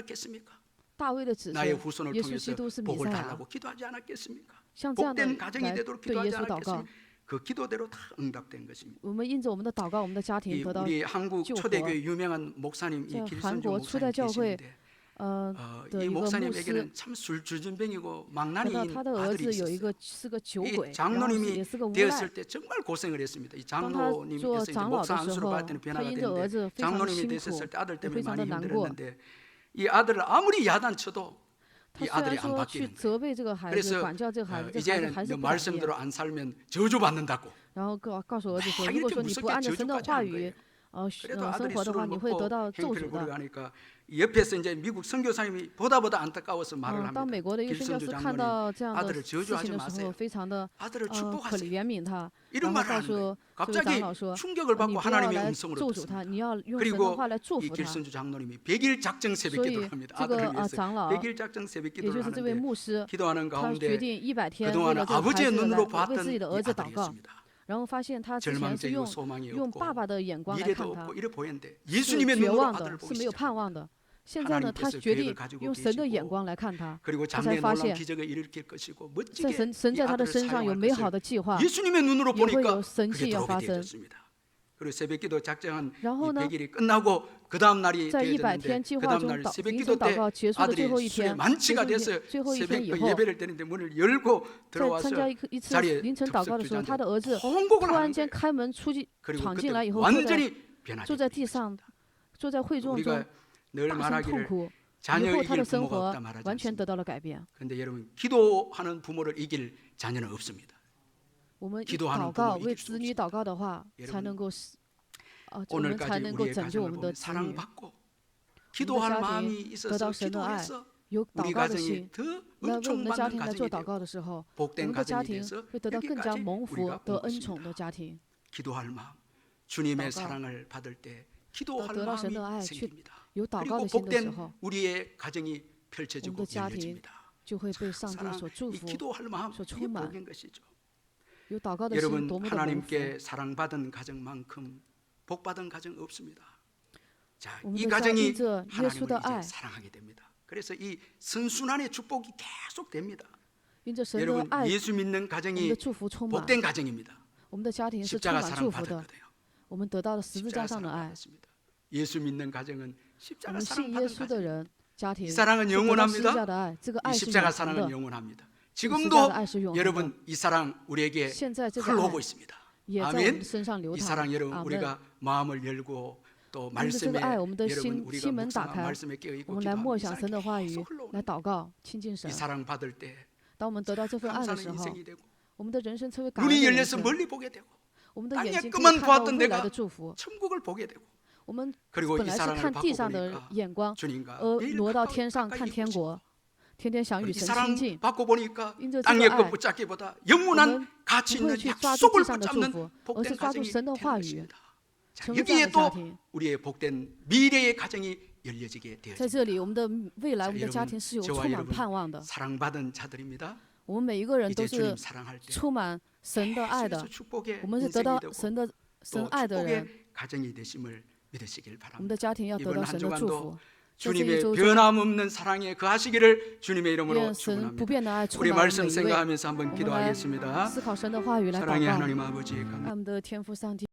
[SPEAKER 1] 않았겠습니까?
[SPEAKER 2] 大卫的子
[SPEAKER 1] 나의
[SPEAKER 2] 孙
[SPEAKER 1] 후손을
[SPEAKER 2] 耶稣基
[SPEAKER 1] 통해서
[SPEAKER 2] 督是弥
[SPEAKER 1] 복을
[SPEAKER 2] 赛亚，
[SPEAKER 1] 달라고 기도하지 않았겠습니까?
[SPEAKER 2] 像这样的
[SPEAKER 1] 복된 가정이
[SPEAKER 2] 来
[SPEAKER 1] 되도록
[SPEAKER 2] 对
[SPEAKER 1] 기도하지
[SPEAKER 2] 耶稣祷告。
[SPEAKER 1] 않았겠습니까? 그 기도대로 다 응답된 것입니다.
[SPEAKER 2] 我们因着我们的祷告，我们的家
[SPEAKER 1] 이
[SPEAKER 2] 庭得到
[SPEAKER 1] 우리 한국
[SPEAKER 2] 救活。
[SPEAKER 1] 초대교회 유명한 목사님 이
[SPEAKER 2] 在韩
[SPEAKER 1] 길선주
[SPEAKER 2] 国初代
[SPEAKER 1] 목사님
[SPEAKER 2] 教会
[SPEAKER 1] 계시는데
[SPEAKER 2] 的
[SPEAKER 1] 이
[SPEAKER 2] 一个牧师，
[SPEAKER 1] 목사님에게는 참 술주전병이고
[SPEAKER 2] 看
[SPEAKER 1] 망나니인
[SPEAKER 2] 到他的儿
[SPEAKER 1] 아들이
[SPEAKER 2] 子有一
[SPEAKER 1] 있었어요.
[SPEAKER 2] 个是个酒
[SPEAKER 1] 이
[SPEAKER 2] 鬼，然后也
[SPEAKER 1] 장로님이
[SPEAKER 2] 是个无赖。
[SPEAKER 1] 되었을 때 정말 고생을 했습니다. 이
[SPEAKER 2] 当他
[SPEAKER 1] 장로님께서
[SPEAKER 2] 做
[SPEAKER 1] 이제
[SPEAKER 2] 长老
[SPEAKER 1] 목사
[SPEAKER 2] 的时
[SPEAKER 1] 안수로
[SPEAKER 2] 候，
[SPEAKER 1] 받을 때는
[SPEAKER 2] 他
[SPEAKER 1] 변화가
[SPEAKER 2] 因着儿
[SPEAKER 1] 됐는데
[SPEAKER 2] 子非常的
[SPEAKER 1] 장로님이
[SPEAKER 2] 辛苦，
[SPEAKER 1] 됐었을 때 아들
[SPEAKER 2] 也
[SPEAKER 1] 때문에
[SPEAKER 2] 非常的
[SPEAKER 1] 많이
[SPEAKER 2] 难过。
[SPEAKER 1] 힘들었는데 이 아들을 아무리 야단쳐도
[SPEAKER 2] 他
[SPEAKER 1] 이
[SPEAKER 2] 虽然
[SPEAKER 1] 아들이 안
[SPEAKER 2] 说去
[SPEAKER 1] 바뀌는 거예요.
[SPEAKER 2] 责备这个孩子，
[SPEAKER 1] 그래서
[SPEAKER 2] 管教这个孩子，这孩子
[SPEAKER 1] 이제는
[SPEAKER 2] 还是
[SPEAKER 1] 너
[SPEAKER 2] 不改变。
[SPEAKER 1] 말씀대로 안 살면 저주받는다고.
[SPEAKER 2] 然后告诉儿子说，
[SPEAKER 1] 막
[SPEAKER 2] 如果
[SPEAKER 1] 이렇게
[SPEAKER 2] 说你不
[SPEAKER 1] 무섭게
[SPEAKER 2] 按照神的
[SPEAKER 1] 저주까지
[SPEAKER 2] 话
[SPEAKER 1] 한
[SPEAKER 2] 语
[SPEAKER 1] 거예요. 그래도
[SPEAKER 2] 生
[SPEAKER 1] 아들이
[SPEAKER 2] 活的话，
[SPEAKER 1] 술을
[SPEAKER 2] 你会得
[SPEAKER 1] 먹고
[SPEAKER 2] 到咒
[SPEAKER 1] 행패를
[SPEAKER 2] 诅的。
[SPEAKER 1] 부리고 하니까 옆에서 이제 미국 선교사님이 보다 안타까워서 말을
[SPEAKER 2] 当
[SPEAKER 1] 합니다.
[SPEAKER 2] 美国的一个宣教
[SPEAKER 1] 길선주
[SPEAKER 2] 士看
[SPEAKER 1] 장로님
[SPEAKER 2] 到这样的
[SPEAKER 1] 아들을
[SPEAKER 2] 事情
[SPEAKER 1] 저주하지
[SPEAKER 2] 的时候，
[SPEAKER 1] 마세요.
[SPEAKER 2] 非常的
[SPEAKER 1] 아들을
[SPEAKER 2] 可
[SPEAKER 1] 축복하세요.
[SPEAKER 2] 怜悯他，
[SPEAKER 1] 이런
[SPEAKER 2] 然后
[SPEAKER 1] 말을
[SPEAKER 2] 告
[SPEAKER 1] 하는 거예요.
[SPEAKER 2] 诉这位长
[SPEAKER 1] 갑자기
[SPEAKER 2] 老说，
[SPEAKER 1] 충격을
[SPEAKER 2] 你
[SPEAKER 1] 받고
[SPEAKER 2] 不要
[SPEAKER 1] 하나님의
[SPEAKER 2] 来
[SPEAKER 1] 음성을
[SPEAKER 2] 咒诅
[SPEAKER 1] 듣습니다.
[SPEAKER 2] 他，你要用神的
[SPEAKER 1] 그리고
[SPEAKER 2] 话来祝
[SPEAKER 1] 이
[SPEAKER 2] 福他。
[SPEAKER 1] 길선주 장로님이 100일 작정 새벽
[SPEAKER 2] 所以
[SPEAKER 1] 기도를 합니다.
[SPEAKER 2] 这个
[SPEAKER 1] 아들을 위해서
[SPEAKER 2] 长老，
[SPEAKER 1] 100일 작정 새벽
[SPEAKER 2] 也
[SPEAKER 1] 기도를
[SPEAKER 2] 就是这位
[SPEAKER 1] 하는데
[SPEAKER 2] 牧师，
[SPEAKER 1] 기도하는
[SPEAKER 2] 他决
[SPEAKER 1] 가운데
[SPEAKER 2] 定100天为
[SPEAKER 1] 그동안
[SPEAKER 2] 了这个孩
[SPEAKER 1] 아버지의
[SPEAKER 2] 子来
[SPEAKER 1] 눈으로
[SPEAKER 2] 为
[SPEAKER 1] 봤던
[SPEAKER 2] 自己的
[SPEAKER 1] 이
[SPEAKER 2] 儿子祷告，
[SPEAKER 1] 아들이었습니다.
[SPEAKER 2] 然后发现他之前是
[SPEAKER 1] 절망적이고 소망이
[SPEAKER 2] 用
[SPEAKER 1] 없고
[SPEAKER 2] 爸爸的眼光来
[SPEAKER 1] 미래도
[SPEAKER 2] 看他，
[SPEAKER 1] 없고 이래 보이는데
[SPEAKER 2] 是
[SPEAKER 1] 예수님의
[SPEAKER 2] 绝
[SPEAKER 1] 눈으로
[SPEAKER 2] 望
[SPEAKER 1] 아들을
[SPEAKER 2] 的，
[SPEAKER 1] 보기
[SPEAKER 2] 是没有盼
[SPEAKER 1] 시작합니다.
[SPEAKER 2] 望的。现在呢，他
[SPEAKER 1] 하나님께서
[SPEAKER 2] 决
[SPEAKER 1] 계획을
[SPEAKER 2] 定
[SPEAKER 1] 가지고
[SPEAKER 2] 用神的眼
[SPEAKER 1] 계시고
[SPEAKER 2] 光来看他，
[SPEAKER 1] 그리고
[SPEAKER 2] 他才
[SPEAKER 1] 장래
[SPEAKER 2] 发
[SPEAKER 1] 놀라운
[SPEAKER 2] 现
[SPEAKER 1] 기적을 일으킬 것이고
[SPEAKER 2] 在
[SPEAKER 1] 멋지게
[SPEAKER 2] 神
[SPEAKER 1] 이
[SPEAKER 2] 在他的
[SPEAKER 1] 아들을
[SPEAKER 2] 身上有
[SPEAKER 1] 사용할
[SPEAKER 2] 美好
[SPEAKER 1] 것을
[SPEAKER 2] 的计划，
[SPEAKER 1] 예수님의 눈으로
[SPEAKER 2] 也会
[SPEAKER 1] 보니까
[SPEAKER 2] 有神
[SPEAKER 1] 그게
[SPEAKER 2] 迹要
[SPEAKER 1] 들어오게
[SPEAKER 2] 发生。
[SPEAKER 1] 되어졌습니다. 그리고 새벽기도 작정한 이
[SPEAKER 2] 然后呢，
[SPEAKER 1] 100일이 끝나고 그 다음 날이
[SPEAKER 2] 在100
[SPEAKER 1] 되어졌는데
[SPEAKER 2] 天计
[SPEAKER 1] 그
[SPEAKER 2] 划
[SPEAKER 1] 다음
[SPEAKER 2] 中
[SPEAKER 1] 날
[SPEAKER 2] 凌
[SPEAKER 1] 새벽기도
[SPEAKER 2] 晨祷
[SPEAKER 1] 때
[SPEAKER 2] 告结束的最
[SPEAKER 1] 아들이
[SPEAKER 2] 后一
[SPEAKER 1] 술에
[SPEAKER 2] 天，
[SPEAKER 1] 만취가
[SPEAKER 2] 结束
[SPEAKER 1] 돼서
[SPEAKER 2] 最后一天
[SPEAKER 1] 새벽
[SPEAKER 2] 以
[SPEAKER 1] 그
[SPEAKER 2] 后，
[SPEAKER 1] 예배를 드리는데 문을 열고
[SPEAKER 2] 在
[SPEAKER 1] 들어와서
[SPEAKER 2] 参加一次
[SPEAKER 1] 자리에
[SPEAKER 2] 凌晨祷告的时候，他的儿子
[SPEAKER 1] 통곡을
[SPEAKER 2] 突
[SPEAKER 1] 하는
[SPEAKER 2] 然间
[SPEAKER 1] 거예요.
[SPEAKER 2] 开门出去
[SPEAKER 1] 그리고
[SPEAKER 2] 闯
[SPEAKER 1] 그때
[SPEAKER 2] 进来以后，坐在
[SPEAKER 1] 완전히 변하게
[SPEAKER 2] 坐在
[SPEAKER 1] 된
[SPEAKER 2] 地上，
[SPEAKER 1] 것입니다.
[SPEAKER 2] 坐在会众中
[SPEAKER 1] 우리가 늘
[SPEAKER 2] 大声痛
[SPEAKER 1] 말하기를
[SPEAKER 2] 哭，以
[SPEAKER 1] 자녀
[SPEAKER 2] 后他
[SPEAKER 1] 이길
[SPEAKER 2] 的生
[SPEAKER 1] 부모가
[SPEAKER 2] 活
[SPEAKER 1] 없다 말하지
[SPEAKER 2] 完全
[SPEAKER 1] 않습니다.
[SPEAKER 2] 得到了改变。
[SPEAKER 1] 그런데 여러분 기도하는 부모를 이길 자녀는 없습니다.
[SPEAKER 2] 我们
[SPEAKER 1] 기도하는
[SPEAKER 2] 祷告
[SPEAKER 1] 부모
[SPEAKER 2] 为
[SPEAKER 1] 이길 수
[SPEAKER 2] 子女
[SPEAKER 1] 없습니다.
[SPEAKER 2] 祷告的话，
[SPEAKER 1] 여러분
[SPEAKER 2] 才能够我们才
[SPEAKER 1] 오늘까지
[SPEAKER 2] 能够
[SPEAKER 1] 우리의
[SPEAKER 2] 拯救我
[SPEAKER 1] 가정을
[SPEAKER 2] 们的
[SPEAKER 1] 보면
[SPEAKER 2] 子女。
[SPEAKER 1] 사랑받고 기도할
[SPEAKER 2] 가정이
[SPEAKER 1] 마음이
[SPEAKER 2] 得
[SPEAKER 1] 있어서
[SPEAKER 2] 到神的爱，
[SPEAKER 1] 기도해서
[SPEAKER 2] 有
[SPEAKER 1] 우리
[SPEAKER 2] 祷告的
[SPEAKER 1] 가정이
[SPEAKER 2] 心，
[SPEAKER 1] 더
[SPEAKER 2] 来为我们的家
[SPEAKER 1] 은총받는
[SPEAKER 2] 庭来
[SPEAKER 1] 가정이
[SPEAKER 2] 做祷
[SPEAKER 1] 되고
[SPEAKER 2] 告的时候，我
[SPEAKER 1] 복된
[SPEAKER 2] 们的家
[SPEAKER 1] 가정이
[SPEAKER 2] 庭
[SPEAKER 1] 돼서
[SPEAKER 2] 会得到更加
[SPEAKER 1] 여기까지
[SPEAKER 2] 蒙福
[SPEAKER 1] 우리가
[SPEAKER 2] 得
[SPEAKER 1] 온
[SPEAKER 2] 恩宠
[SPEAKER 1] 것입니다.
[SPEAKER 2] 的家庭。
[SPEAKER 1] 기도할 마음, 주님의
[SPEAKER 2] 祷告
[SPEAKER 1] 사랑을 받을 때 기도할
[SPEAKER 2] 得到神的爱，
[SPEAKER 1] 마음이
[SPEAKER 2] 去
[SPEAKER 1] 생깁니다.
[SPEAKER 2] 有祷告
[SPEAKER 1] 그리고
[SPEAKER 2] 的心的时
[SPEAKER 1] 복된
[SPEAKER 2] 候，
[SPEAKER 1] 우리의 가정이
[SPEAKER 2] 我们
[SPEAKER 1] 펼쳐지고
[SPEAKER 2] 的家庭
[SPEAKER 1] 열려집니다.
[SPEAKER 2] 就会被上帝
[SPEAKER 1] 사랑,
[SPEAKER 2] 所祝
[SPEAKER 1] 이
[SPEAKER 2] 福。
[SPEAKER 1] 기도할 마음,
[SPEAKER 2] 서
[SPEAKER 1] 이게
[SPEAKER 2] 충만.
[SPEAKER 1] 복인 것이죠.
[SPEAKER 2] 有祷告的心，
[SPEAKER 1] 여러분
[SPEAKER 2] 多么的蒙福！
[SPEAKER 1] 하나님께 사랑받은 가정만큼 복받은 가정 없습니다. 자,
[SPEAKER 2] 我们
[SPEAKER 1] 이
[SPEAKER 2] 的家
[SPEAKER 1] 가정이
[SPEAKER 2] 因着耶稣
[SPEAKER 1] 하나님을
[SPEAKER 2] 的
[SPEAKER 1] 이제
[SPEAKER 2] 爱，
[SPEAKER 1] 사랑하게 됩니다. 그래서 이 선순환의 축복이 계속 됩니다.
[SPEAKER 2] 因着神的
[SPEAKER 1] 여러분
[SPEAKER 2] 爱，
[SPEAKER 1] 예수 믿는
[SPEAKER 2] 我们
[SPEAKER 1] 가정이
[SPEAKER 2] 的祝福充满，
[SPEAKER 1] 복된 가정입니다.
[SPEAKER 2] 我们的家庭是充
[SPEAKER 1] 십자가
[SPEAKER 2] 满
[SPEAKER 1] 사랑
[SPEAKER 2] 祝福
[SPEAKER 1] 받을
[SPEAKER 2] 的。
[SPEAKER 1] 거예요.
[SPEAKER 2] 我们得到了十字架
[SPEAKER 1] 십자가
[SPEAKER 2] 上的
[SPEAKER 1] 사랑
[SPEAKER 2] 爱。
[SPEAKER 1] 받았습니다. 예수 믿는 가정은
[SPEAKER 2] 我
[SPEAKER 1] 십자가
[SPEAKER 2] 们
[SPEAKER 1] 사랑
[SPEAKER 2] 信耶
[SPEAKER 1] 받은
[SPEAKER 2] 稣的
[SPEAKER 1] 가정.
[SPEAKER 2] 人，家庭
[SPEAKER 1] 이
[SPEAKER 2] 是
[SPEAKER 1] 사랑은
[SPEAKER 2] 得到十字架
[SPEAKER 1] 영원합니다.
[SPEAKER 2] 的爱，这个
[SPEAKER 1] 이
[SPEAKER 2] 爱是
[SPEAKER 1] 십자가
[SPEAKER 2] 永恒
[SPEAKER 1] 사랑은
[SPEAKER 2] 的。
[SPEAKER 1] 영원합니다.
[SPEAKER 2] 十字架
[SPEAKER 1] 지금도
[SPEAKER 2] 的爱是永恒的，
[SPEAKER 1] 여러분 이 사랑 우리에게
[SPEAKER 2] 现在这个
[SPEAKER 1] 흘러오고
[SPEAKER 2] 爱
[SPEAKER 1] 있습니다.
[SPEAKER 2] 也在我们
[SPEAKER 1] 아멘.
[SPEAKER 2] 的身上流
[SPEAKER 1] 이
[SPEAKER 2] 淌。
[SPEAKER 1] 사랑 여러분
[SPEAKER 2] 阿门。
[SPEAKER 1] 우리가 마음을 열고 또
[SPEAKER 2] 因着这
[SPEAKER 1] 말씀에
[SPEAKER 2] 个爱，我们的
[SPEAKER 1] 여러분
[SPEAKER 2] 心
[SPEAKER 1] 우리가
[SPEAKER 2] 心门打
[SPEAKER 1] 묵상하고
[SPEAKER 2] 开，
[SPEAKER 1] 말씀에 깨어
[SPEAKER 2] 我
[SPEAKER 1] 있고
[SPEAKER 2] 们来
[SPEAKER 1] 기도하면
[SPEAKER 2] 默
[SPEAKER 1] 이
[SPEAKER 2] 想
[SPEAKER 1] 사랑
[SPEAKER 2] 神的话语，
[SPEAKER 1] 계속 흘러오는
[SPEAKER 2] 来祷告，亲近神
[SPEAKER 1] 이 。 사랑 받을 때
[SPEAKER 2] 当我们得到这份爱的时
[SPEAKER 1] 감사하는
[SPEAKER 2] 候，
[SPEAKER 1] 인생이 되고
[SPEAKER 2] 我们的人生成为感恩
[SPEAKER 1] 눈이
[SPEAKER 2] 的人
[SPEAKER 1] 열려서
[SPEAKER 2] 生。
[SPEAKER 1] 멀리 보게 되고
[SPEAKER 2] 我们的
[SPEAKER 1] 땅에
[SPEAKER 2] 眼睛可以
[SPEAKER 1] 끝만
[SPEAKER 2] 看到
[SPEAKER 1] 보았던
[SPEAKER 2] 未来
[SPEAKER 1] 내가
[SPEAKER 2] 的祝福。
[SPEAKER 1] 천국을 보게 되고
[SPEAKER 2] 我们
[SPEAKER 1] 그리고
[SPEAKER 2] 本
[SPEAKER 1] 이
[SPEAKER 2] 来是
[SPEAKER 1] 사랑을
[SPEAKER 2] 看
[SPEAKER 1] 받고
[SPEAKER 2] 地上的
[SPEAKER 1] 보니까
[SPEAKER 2] 眼光，
[SPEAKER 1] 주님과
[SPEAKER 2] 而
[SPEAKER 1] 매일
[SPEAKER 2] 挪到
[SPEAKER 1] 가까이
[SPEAKER 2] 天上
[SPEAKER 1] 가까이
[SPEAKER 2] 看天
[SPEAKER 1] 이루어지고
[SPEAKER 2] 国，天天想与
[SPEAKER 1] 이
[SPEAKER 2] 神亲
[SPEAKER 1] 사랑
[SPEAKER 2] 近。
[SPEAKER 1] 받고 보니까
[SPEAKER 2] 因着这
[SPEAKER 1] 땅의
[SPEAKER 2] 个
[SPEAKER 1] 것
[SPEAKER 2] 爱，
[SPEAKER 1] 붙잡기보다
[SPEAKER 2] 我
[SPEAKER 1] 영원한
[SPEAKER 2] 们
[SPEAKER 1] 가치
[SPEAKER 2] 不会
[SPEAKER 1] 있는
[SPEAKER 2] 去抓住
[SPEAKER 1] 약속을
[SPEAKER 2] 地上的祝
[SPEAKER 1] 붙잡는
[SPEAKER 2] 福，而
[SPEAKER 1] 복된
[SPEAKER 2] 是抓住
[SPEAKER 1] 가정이
[SPEAKER 2] 神的
[SPEAKER 1] 되는
[SPEAKER 2] 话语，
[SPEAKER 1] 것입니다. 자,
[SPEAKER 2] 成为这样
[SPEAKER 1] 여기에
[SPEAKER 2] 的家
[SPEAKER 1] 또
[SPEAKER 2] 庭。
[SPEAKER 1] 우리의 복된 미래의 가정이 열려지게
[SPEAKER 2] 在
[SPEAKER 1] 되어집니다.
[SPEAKER 2] 这里，我们的未来，
[SPEAKER 1] 자
[SPEAKER 2] 我们的家庭
[SPEAKER 1] 여러분
[SPEAKER 2] 是有
[SPEAKER 1] 저와
[SPEAKER 2] 充满
[SPEAKER 1] 여러분
[SPEAKER 2] 盼望的。
[SPEAKER 1] 사랑받은 자들입니다.
[SPEAKER 2] 我们每一个人都
[SPEAKER 1] 이제
[SPEAKER 2] 是
[SPEAKER 1] 주님 사랑할 때
[SPEAKER 2] 充满神的爱的
[SPEAKER 1] 계속해서 ， 축복의
[SPEAKER 2] 我们是得
[SPEAKER 1] 인생이
[SPEAKER 2] 到
[SPEAKER 1] 되고
[SPEAKER 2] 神的神
[SPEAKER 1] 또
[SPEAKER 2] 爱的人。
[SPEAKER 1] 축복의 가정이 되심을 믿으시길
[SPEAKER 2] 我们
[SPEAKER 1] 바랍니다.
[SPEAKER 2] 的家庭要得
[SPEAKER 1] 이번
[SPEAKER 2] 到
[SPEAKER 1] 한
[SPEAKER 2] 神的祝
[SPEAKER 1] 주간도
[SPEAKER 2] 福。在这一
[SPEAKER 1] 주님의
[SPEAKER 2] 周中，
[SPEAKER 1] 변함없는 사랑에 거하시기를 주님의 이름으로
[SPEAKER 2] 愿神不
[SPEAKER 1] 축원합니다.
[SPEAKER 2] 变的爱充
[SPEAKER 1] 우리
[SPEAKER 2] 满我们
[SPEAKER 1] 말씀
[SPEAKER 2] 每一位。
[SPEAKER 1] 생각하면서
[SPEAKER 2] 我
[SPEAKER 1] 한번
[SPEAKER 2] 们来
[SPEAKER 1] 기도하겠습니다.
[SPEAKER 2] 思考神的话语，来祷
[SPEAKER 1] 사랑의
[SPEAKER 2] 告。
[SPEAKER 1] 하나님 아버지 감사합니다.
[SPEAKER 2] 爱我们的天父上帝。